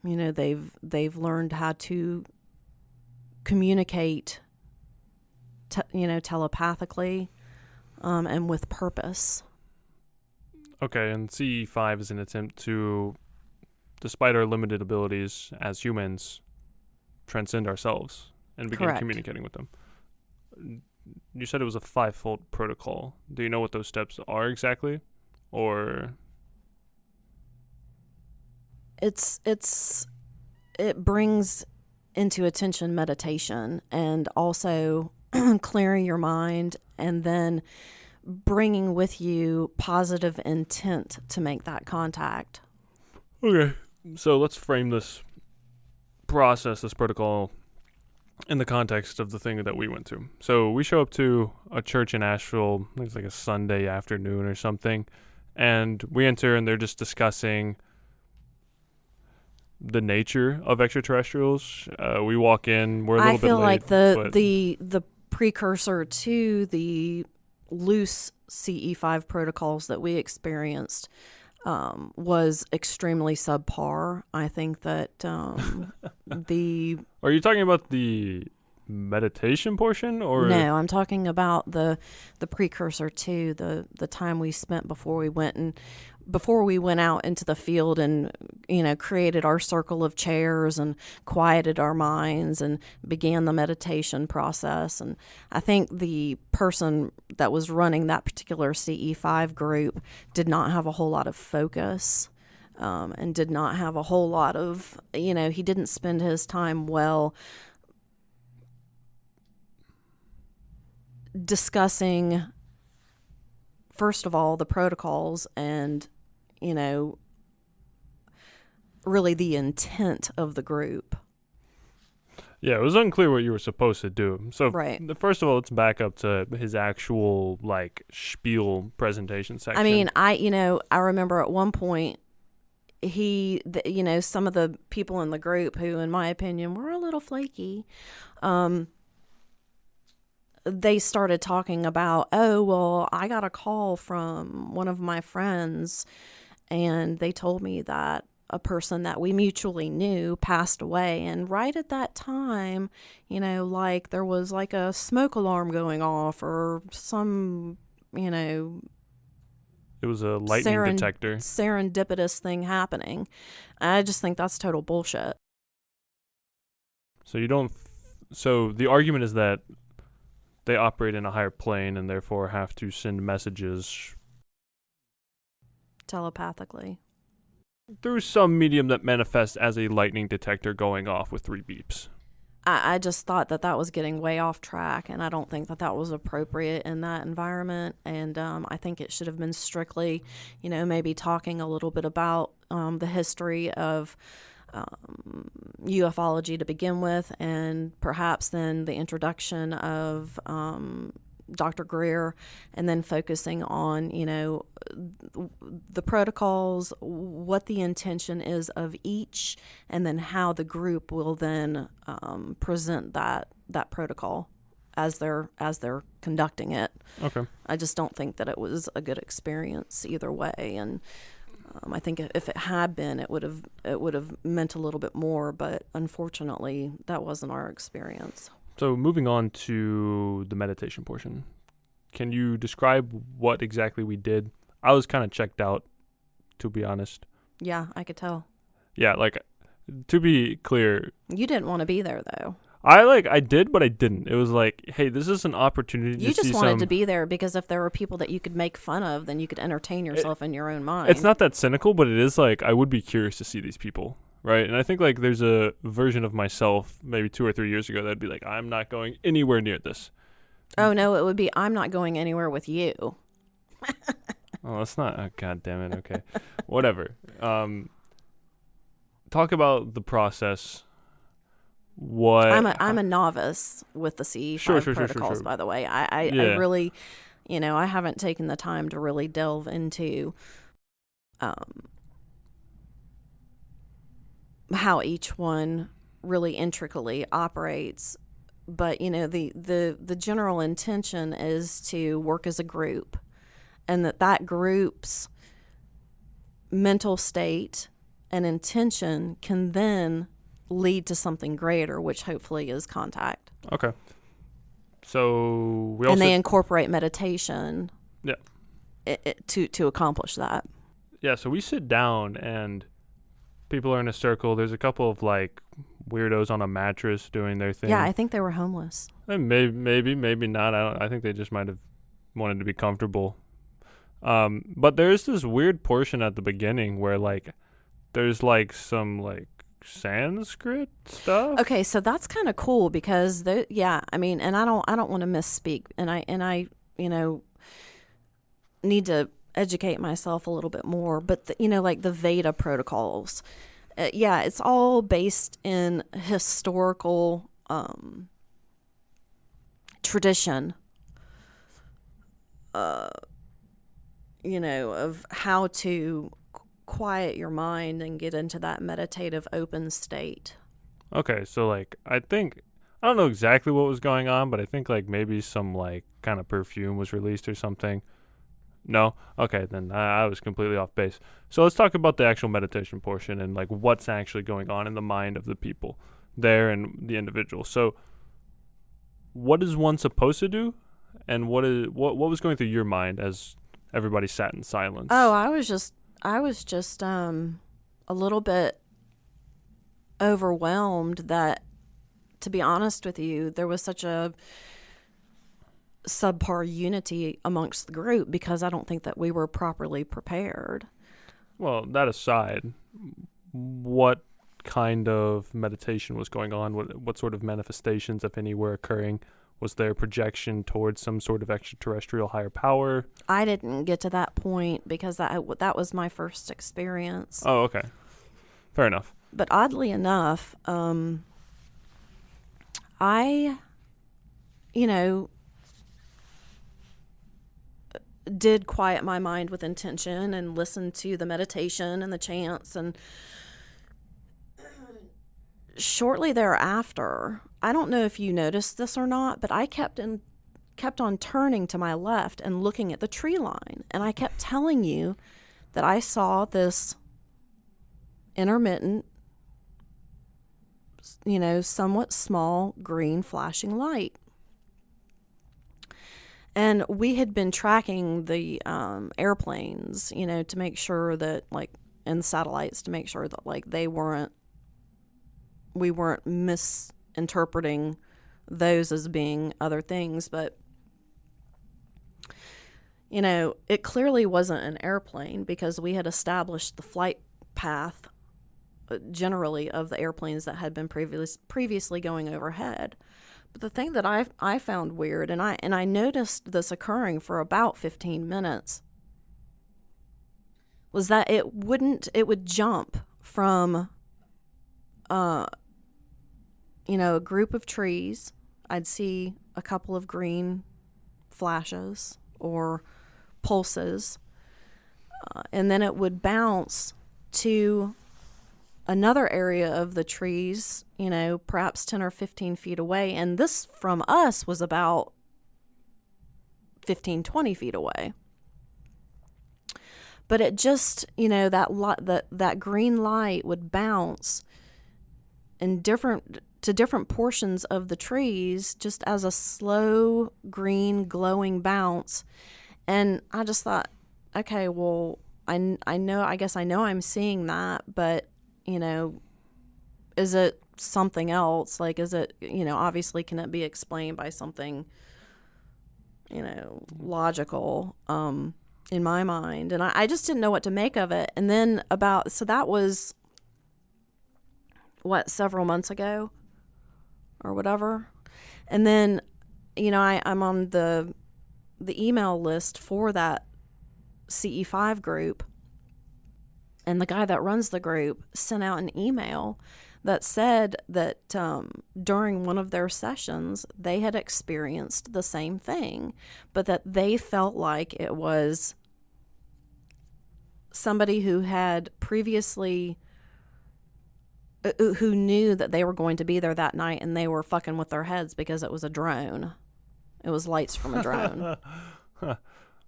they've learned how to communicate telepathically and with purpose. Okay, and CE5 is an attempt to, despite our limited abilities as humans, transcend ourselves and begin Correct. communicating with them. You said it was a 5-fold protocol. Do you know what those steps are exactly? Or it brings into attention meditation, and also clearing your mind, and then bringing with you positive intent to make that contact. Okay, so let's frame this process, this protocol, in the context of the thing that we went to. So we show up to a church in Asheville, I think it's like a Sunday afternoon or something, and we enter and they're just discussing the nature of extraterrestrials. We walk in, we're a little bit late. I feel like the precursor to the loose CE5 protocols that we experienced was extremely subpar. I think that the... Are you talking about the meditation portion, or... No, I'm talking about the precursor to the time we spent before we went out into the field and created our circle of chairs and quieted our minds and began the meditation process. And I think the person that was running that particular CE5 group did not have a whole lot of focus, and did not have a whole lot of, he didn't spend his time well discussing, first of all, the protocols and, really the intent of the group. Yeah, it was unclear what you were supposed to do. So, right. First of all, let's back up to his actual, spiel presentation section. I mean, I remember at one point, some of the people in the group who, in my opinion, were a little flaky, they started talking about, oh, well, I got a call from one of my friends, and they told me that a person that we mutually knew passed away. And right at that time, there was like a smoke alarm going off or some, it was a lightning detector. Serendipitous thing happening. I just think that's total bullshit. So the argument is that they operate in a higher plane and therefore have to send messages telepathically. Through some medium that manifests as a lightning detector going off with 3 beeps. I just thought that was getting way off track, and I don't think that was appropriate in that environment. And I think it should have been strictly, maybe talking a little bit about the history of ufology to begin with, and perhaps then the introduction of Dr. Greer, and then focusing on, the protocols, what the intention is of each, and then how the group will then present that protocol as they're conducting it. Okay. I just don't think that it was a good experience either way, and I think if it had been, it would have meant a little bit more, but unfortunately, that wasn't our experience. So moving on to the meditation portion, can you describe what exactly we did? I was kind of checked out, to be honest. Yeah, I could tell. Yeah, to be clear, You didn't want to be there, though. I did, but I didn't. It was like, hey, this is an opportunity to see some... You just wanted to be there because if there were people that you could make fun of, then you could entertain yourself in your own mind. It's not that cynical, but it is I would be curious to see these people. Right, and I think there's a version of myself maybe 2 or 3 years ago that'd be like, I'm not going anywhere near this. Oh no, it would be, I'm not going anywhere with you. Oh, that's not. Oh, God damn it. Okay, whatever. Talk about the process. What I'm a novice with the CE5 protocols, sure. By the way. I really, I haven't taken the time to really delve into how each one really intricately operates, but the general intention is to work as a group, and that group's mental state and intention can then lead to something greater, which hopefully is contact. Okay. So we also... And they incorporate meditation. Yeah. To accomplish that. Yeah, so we sit down and people are in a circle. There's a couple of weirdos on a mattress doing their thing. Yeah, I think they were homeless. And maybe not. I think they just might have wanted to be comfortable. But there's this weird portion at the beginning where there's some Sanskrit stuff. Okay, so that's kind of cool because and I don't want to misspeak, and I need to educate myself a little bit more, but the Veda protocols, it's all based in historical tradition, of how to quiet your mind and get into that meditative open state. Okay, so I think, I don't know exactly what was going on, but I think maybe some kind of perfume was released or something. No? Okay, then I was completely off base. So let's talk about the actual meditation portion and what's actually going on in the mind of the people there and the individual. So what is one supposed to do, and what was going through your mind as everybody sat in silence? Oh, I was just a little bit overwhelmed that, to be honest with you, there was such a subpar unity amongst the group because I don't think that we were properly prepared. Well, that aside, what kind of meditation was going on? What sort of manifestations, if any, were occurring? Was there projection towards some sort of extraterrestrial higher power? I didn't get to that point because that was my first experience. Oh, okay. Fair enough. But oddly enough, I, did quiet my mind with intention and listen to the meditation and the chants, and shortly thereafter, I don't know if you noticed this or not, but I kept on turning to my left and looking at the tree line, and I kept telling you that I saw this intermittent, somewhat small green flashing light. And we had been tracking the airplanes, to make sure that, and satellites, to make sure that, we weren't misinterpreting those as being other things. But, it clearly wasn't an airplane because we had established the flight path generally of the airplanes that had been previously going overhead. But the thing that I found weird, and I noticed this occurring for about 15 minutes, was that it would jump from a group of trees. I'd see a couple of green flashes or pulses, and then it would bounce to another area of the trees, perhaps 10 or 15 feet away. And this from us was about 15, 20 feet away. But it just, that green light would bounce in different portions of the trees just as a slow green glowing bounce. And I just thought, okay, well, I guess I know I'm seeing that, but is it something else? Like, is it, obviously can it be explained by something, logical, in my mind? And I just didn't know what to make of it. And then so that was several months ago or whatever. And then, I'm on the email list for that CE5 group. And the guy that runs the group sent out an email that said that during one of their sessions, they had experienced the same thing, but that they felt like it was somebody who had previously, who knew that they were going to be there that night, and they were fucking with their heads because it was a drone. It was lights from a drone.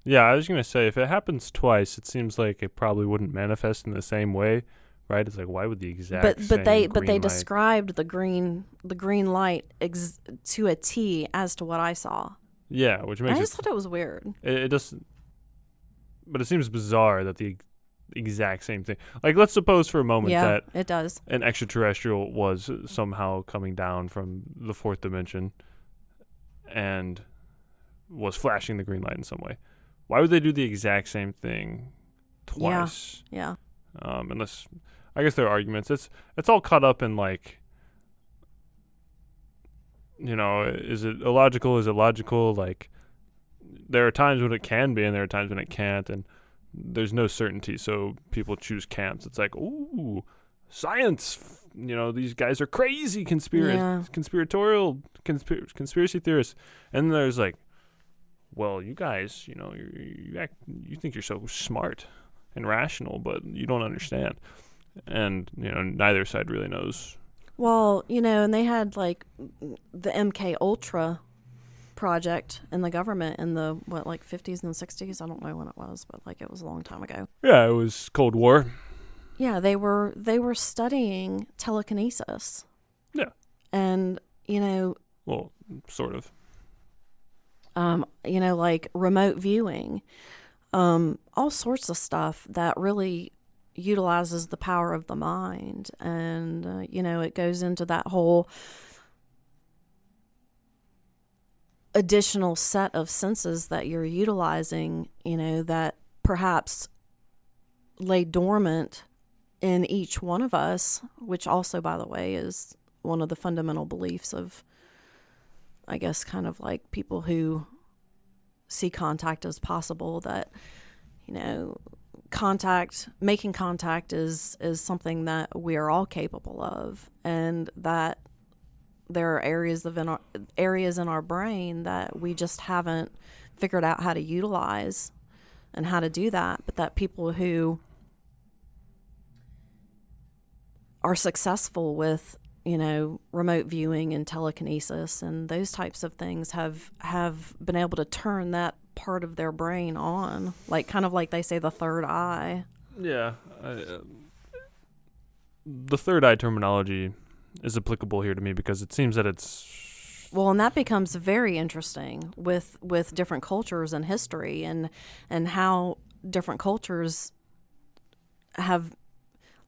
Yeah, I was going to say, if it happens twice, it seems like it probably wouldn't manifest in the same way, right? It's like, why would the exact same they light... described the green light to a T as to what I saw. Yeah, which makes I just thought it was weird. It doesn't... But it seems bizarre that the exact same thing... Like, let's suppose for a moment that... it does. An extraterrestrial was somehow coming down from the fourth dimension and was flashing the green light in some way. Why would they do the exact same thing twice? Yeah. Unless, I guess there are arguments. It's all caught up in, like, is it illogical? Is it logical? Like, there are times when it can be and there are times when it can't, and there's no certainty, so people choose camps. It's like, ooh, science, these guys are crazy conspiratorial conspiracy theorists. And there's like, well, you guys, you think you're so smart and rational, but you don't understand. And, neither side really knows. Well, and they had like the MK Ultra project in the government in the 50s and 60s. I don't know when it was, but it was a long time ago. Yeah, it was Cold War. Yeah, they were studying telekinesis. Yeah. And, well, sort of. Like remote viewing, all sorts of stuff that really utilizes the power of the mind. And, it goes into that whole additional set of senses that you're utilizing, that perhaps lay dormant in each one of us, which also, by the way, is one of the fundamental beliefs of, I guess, kind of like people who see contact as possible, that, making contact is something that we are all capable of, and that there are areas in our brain that we just haven't figured out how to utilize and how to do that, but that people who are successful with remote viewing and telekinesis and those types of things have been able to turn that part of their brain on, kind of like they say the third eye. Yeah. The third eye terminology is applicable here to me because it seems that it's... Well, and that becomes very interesting with different cultures and history and how different cultures have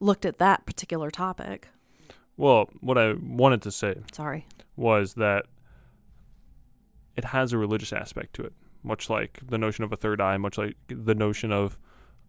looked at that particular topic. Well, what I wanted to say was that it has a religious aspect to it, much like the notion of a third eye, much like the notion of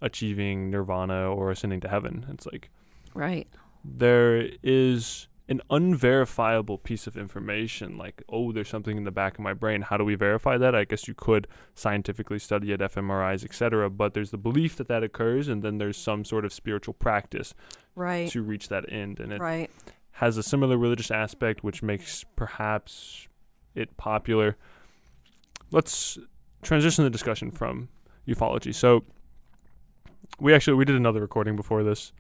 achieving nirvana or ascending to heaven. It's like Right. there is an unverifiable piece of information, like, oh, there's something in the back of my brain. How do we verify that? I guess you could scientifically study it, fMRIs, etc. But there's the belief that that occurs, and then there's some sort of spiritual practice Right. to reach that end. And it Right. has a similar religious aspect, which makes perhaps it popular. Let's transition the discussion from ufology. So we did another recording before this.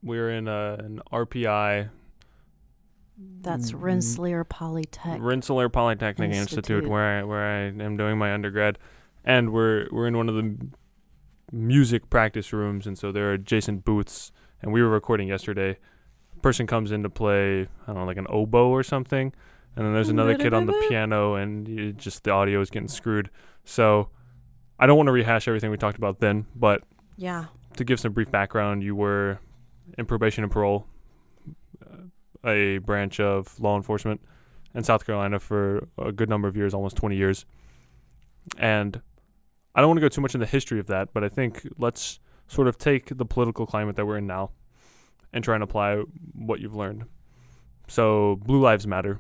We're in an RPI. That's Rensselaer Polytech. Rensselaer Polytechnic Institute, where I am doing my undergrad, and we're in one of the music practice rooms, and so there are adjacent booths. And we were recording yesterday. A person comes in to play, I don't know, like an oboe or something, and then there's another kid on the piano, and the audio is getting screwed. So I don't want to rehash everything we talked about then, but Yeah. to give some brief background, you were in probation and parole, a branch of law enforcement in South Carolina for a good number of years, almost 20 years. And I don't want to go too much in the history of that, but I think let's sort of take the political climate that we're in now and try and apply what you've learned. So Blue Lives Matter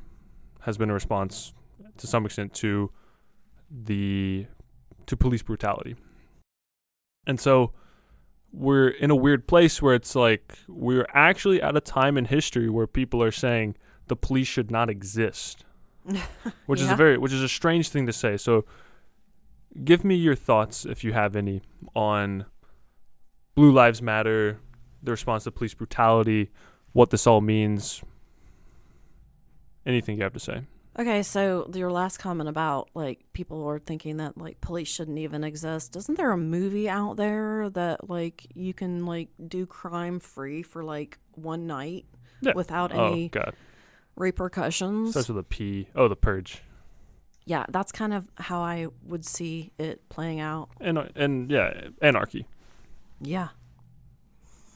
has been a response to some extent to police brutality. And so we're in a weird place where it's like we're actually at a time in history where people are saying the police should not exist, which is a strange thing to say. So give me your thoughts, if you have any, on Blue Lives Matter, the response to police brutality, what this all means, anything you have to say. Okay, so your last comment about, like, people are thinking that, like, police shouldn't even exist. Isn't there a movie out there that, like, you can, like, do crime free for, like, one night without any repercussions? Starts with a P. Oh, The Purge. Yeah, that's kind of how I would see it playing out. And yeah, anarchy. Yeah.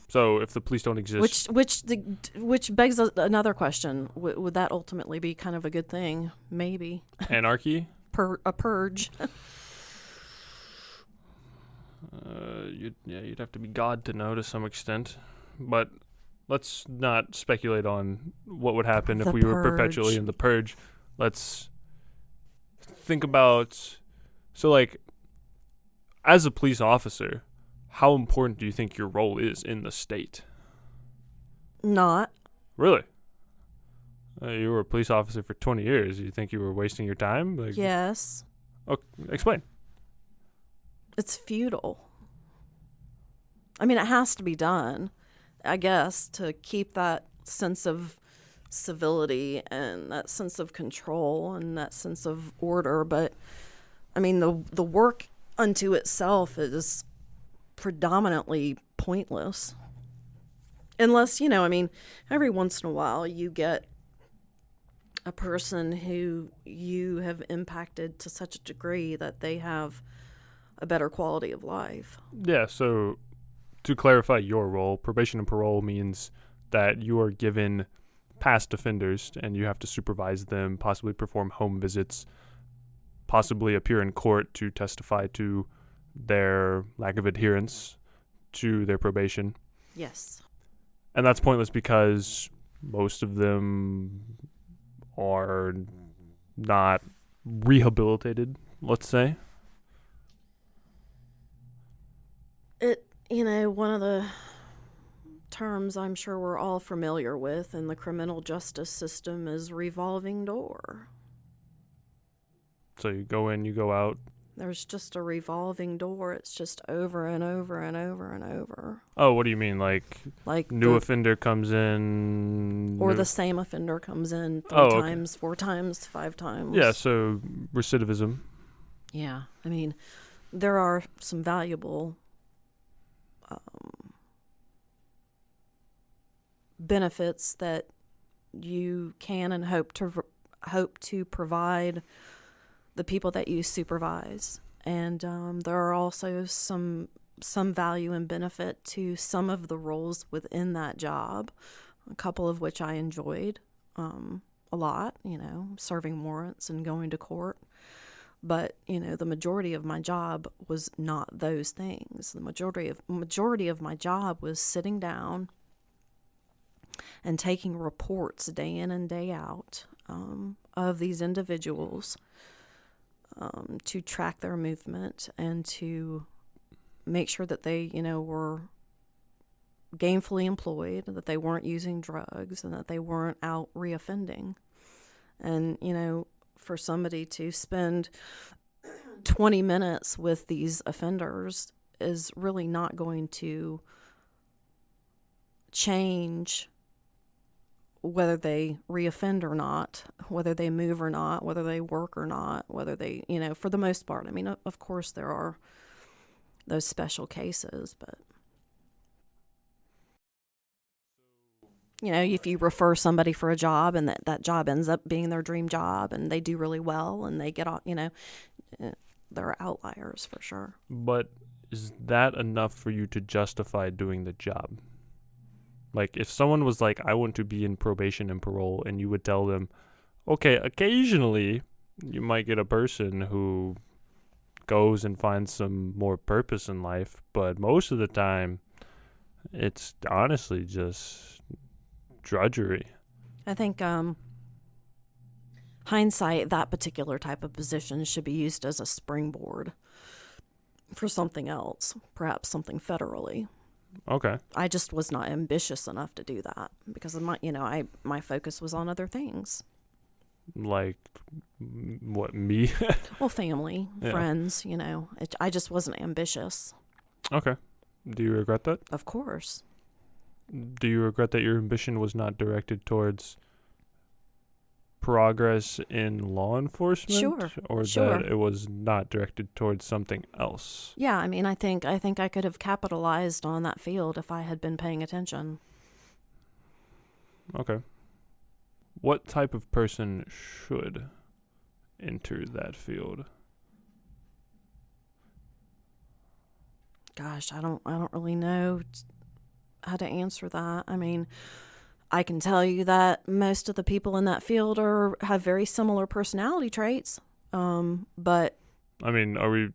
So if the police don't exist, which begs another question: would that ultimately be kind of a good thing? Maybe anarchy, a purge. You'd have to be God to know to some extent, but let's not speculate on what would happen if we were perpetually in the purge. Let's think about, so like, as a police officer, how important do you think your role is in the state? Not. Really? You were a police officer for 20 years. You think you were wasting your time? Like, yes. Oh, explain. It's futile. I mean, it has to be done, I guess, to keep that sense of civility and that sense of control and that sense of order. But, I mean, the work unto itself is predominantly pointless. Unless, I mean, every once in a while you get a person who you have impacted to such a degree that they have a better quality of life. Yeah, so to clarify your role, probation and parole means that you are given past offenders and you have to supervise them, possibly perform home visits, possibly appear in court to testify to their lack of adherence to their probation. Yes. And that's pointless because most of them are not rehabilitated, let's say. One of the terms I'm sure we're all familiar with in the criminal justice system is revolving door. So you go in, you go out. There's just a revolving door. It's just over and over and over and over. Oh, what do you mean? Like new offender comes in? Or the same offender comes in 3 times, 4 times, 5 times. Yeah, so recidivism. Yeah. I mean, there are some valuable benefits that you can and hope to provide the people that you supervise, and there are also some value and benefit to some of the roles within that job, a couple of which I enjoyed a lot, serving warrants and going to court. But, the majority of my job was not those things. The majority of my job was sitting down and taking reports day in and day out of these individuals to track their movement and to make sure that they, were gainfully employed, that they weren't using drugs, and that they weren't out reoffending. And, for somebody to spend 20 minutes with these offenders is really not going to change whether they reoffend or not, whether they move or not, whether they work or not, whether they, for the most part. I mean, of course there are those special cases, but if you refer somebody for a job and that job ends up being their dream job and they do really well and they get off, there are outliers for sure. But is that enough for you to justify doing the job? Like, if someone was like, I want to be in probation and parole, and you would tell them, okay, occasionally you might get a person who goes and finds some more purpose in life, but most of the time it's honestly just drudgery. I think hindsight, that particular type of position should be used as a springboard for something else, perhaps something federally. Okay. I just was not ambitious enough to do that because of my focus was on other things. Like, what, me? Well, family, Yeah. friends, I just wasn't ambitious. Okay. Do you regret that? Of course. Do you regret that your ambition was not directed towards progress in law enforcement? Sure. Or Sure. that it was not directed towards something else? Yeah, I mean, I think I could have capitalized on that field if I had been paying attention. Okay. What type of person should enter that field? Gosh, I don't really know how to answer that. I mean, I can tell you that most of the people in that field have very similar personality traits. But I mean, are we,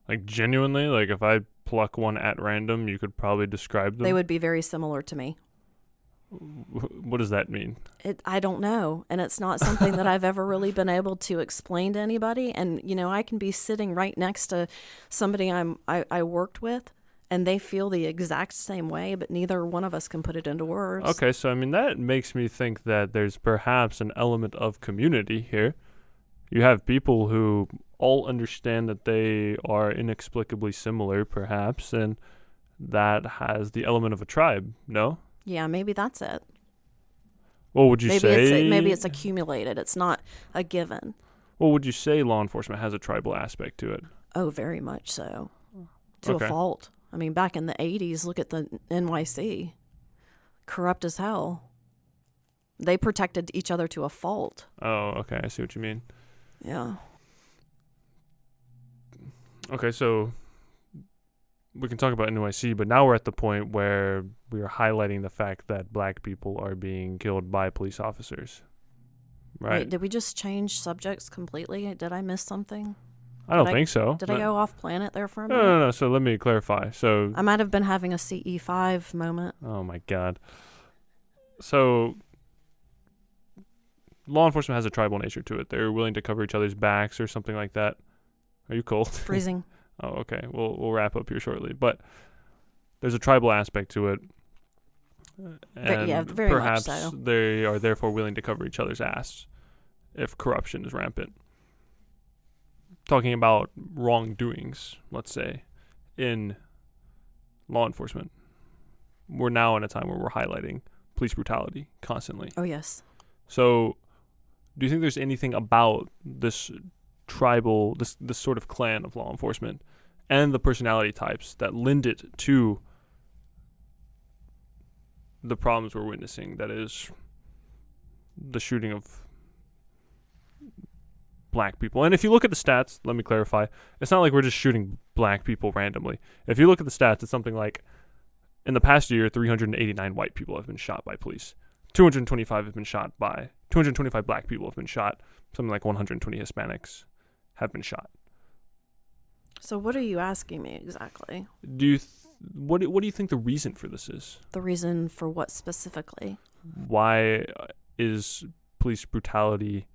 like, genuinely, like, if I pluck one at random, you could probably describe them? they would be very similar to me. What does that mean? I don't know. And it's not something that I've ever really been able to explain to anybody. And, I can be sitting right next to somebody I worked with, and they feel the exact same way, but neither one of us can put it into words. Okay, so, I mean, that makes me think that there's perhaps an element of community here. You have people who all understand that they are inexplicably similar, perhaps, and that has the element of a tribe, no? Yeah, maybe that's it. What would you say? Maybe it's accumulated. It's not a given. What would you say law enforcement has a tribal aspect to it? Oh, very much so. To Okay. a fault. I mean, back in the 80s, look at the NYC. Corrupt as hell. They protected each other to a fault. Oh, okay, I see what you mean. Yeah. Okay, so we can talk about NYC, but now we're at the point where we are highlighting the fact that black people are being killed by police officers. Right? Wait, did we just change subjects completely? Did I miss something? I don't think so. Did I go off planet there for a minute? No. So let me clarify. So I might have been having a CE5 moment. oh my God. So law enforcement has a tribal nature to it. They're willing to cover each other's backs or something like that. Are you cold? Freezing. Oh, okay. We'll wrap up here shortly. But there's a tribal aspect to it. And yeah, very much perhaps so. they are therefore willing to cover each other's ass if corruption is rampant. Talking about wrongdoings, let's say, in law enforcement. We're now in a time where we're highlighting police brutality constantly. Oh, yes. So do you think there's anything about this tribal, this sort of clan of law enforcement and the personality types that lend it to the problems we're witnessing, that is the shooting of black people? And if you look at the stats, let me clarify, it's not like we're just shooting black people randomly. If you look at the stats, it's something like, in the past year, 389 white people have been shot by police. 225 black people have been shot, something like 120 Hispanics. have been shot. So what are you asking me exactly? What do you think the reason for this is? The reason for what specifically? Why is police brutality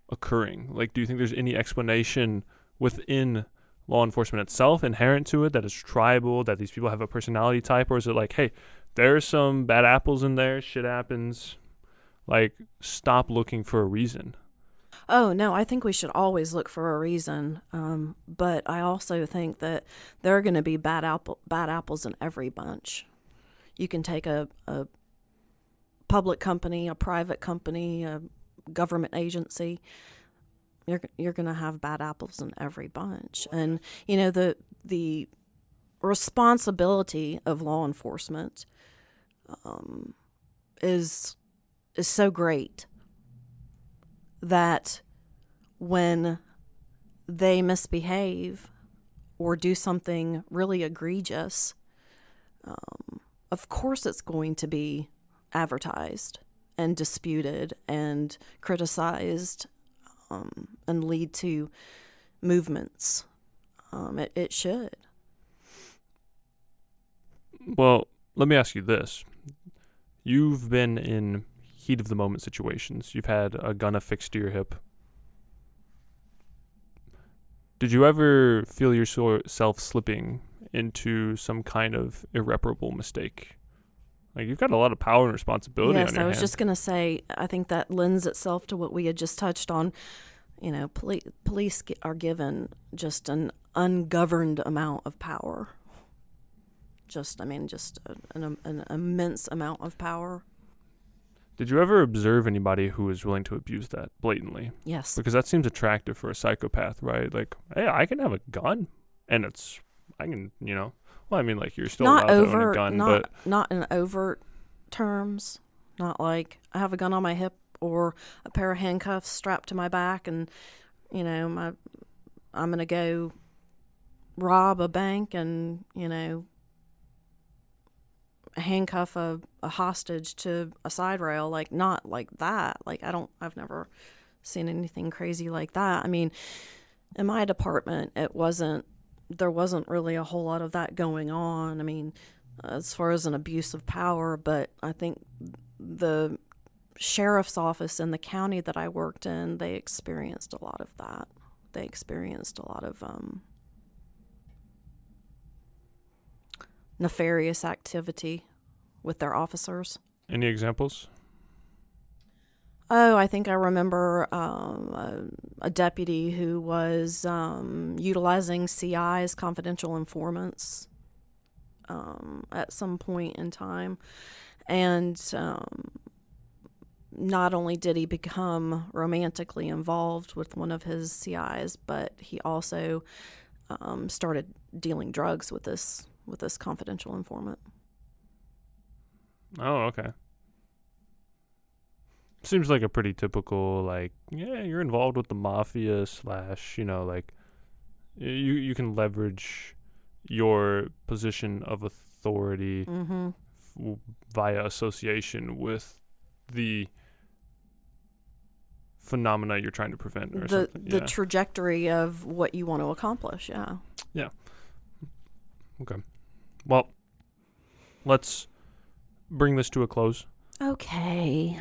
occurring? Like, do you think there's any explanation within law enforcement itself, inherent to it, that it's tribal, that these people have a personality type, or is it like, hey, there's some bad apples in there, shit happens, like, stop looking for a reason? Oh, no, I think we should always look for a reason. But I also think that there are going to be bad apples in every bunch. You can take a public company, a private company, a government agency. You're going to have bad apples in every bunch. And, you know, the responsibility of law enforcement is so great that when they misbehave or do something really egregious, of course it's going to be advertised and disputed and criticized, and lead to movements. It should. Well, let me ask you this. You've been in heat of the moment situations. You've had a gun affixed to your hip. Did you ever feel yourself slipping into some kind of irreparable mistake? Like, you've got a lot of power and responsibility on your hands. Yes, I was just going to say, I think that lends itself to what we had just touched on. You know, police are given just an ungoverned amount of power. Just an immense amount of power. Did you ever observe anybody who was willing to abuse that blatantly? Yes. Because that seems attractive for a psychopath, right? Like, hey, I can have a gun, and I can, well, I mean, like, you're still allowed to own a gun, but not in overt terms. Not like I have a gun on my hip or a pair of handcuffs strapped to my back, and I'm gonna go rob a bank and handcuff a hostage to a side rail. Like, not like that. Like, I've never seen anything crazy like that. I mean, in my department, there wasn't really a whole lot of that going on. I mean, as far as an abuse of power, but I think the sheriff's office in the county that I worked in, they experienced a lot of that. They experienced a lot of nefarious activity with their officers. Any examples? Oh, I think I remember a deputy who was utilizing CIs, confidential informants, at some point in time. And not only did he become romantically involved with one of his CIs, but he also started dealing drugs with this confidential informant. Oh, okay. Seems like a pretty typical, like, yeah, you're involved with the mafia / like, you can leverage your position of authority via association with the phenomena you're trying to prevent, or something. The trajectory of what you want to accomplish, yeah. Yeah. Okay. Well, let's bring this to a close. Okay.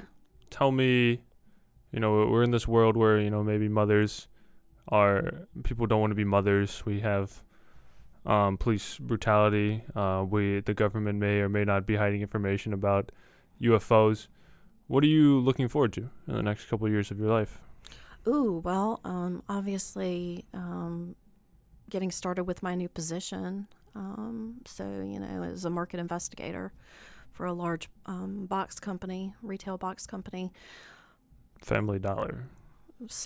Tell me, we're in this world where, maybe people don't want to be mothers. We have police brutality. The government may or may not be hiding information about UFOs. What are you looking forward to in the next couple of years of your life? Ooh, well, obviously, getting started with my new position. As a market investigator for a large retail box company. Family Dollar.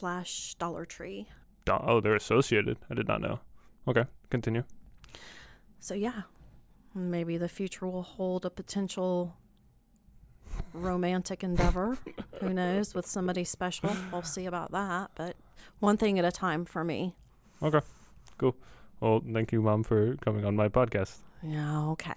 / Dollar Tree. They're associated. I did not know. Okay, continue. So, yeah, maybe the future will hold a potential romantic endeavor. Who knows, with somebody special. We'll see about that, but one thing at a time for me. Okay, cool. Well, thank you, Mom, for coming on my podcast. Yeah, okay.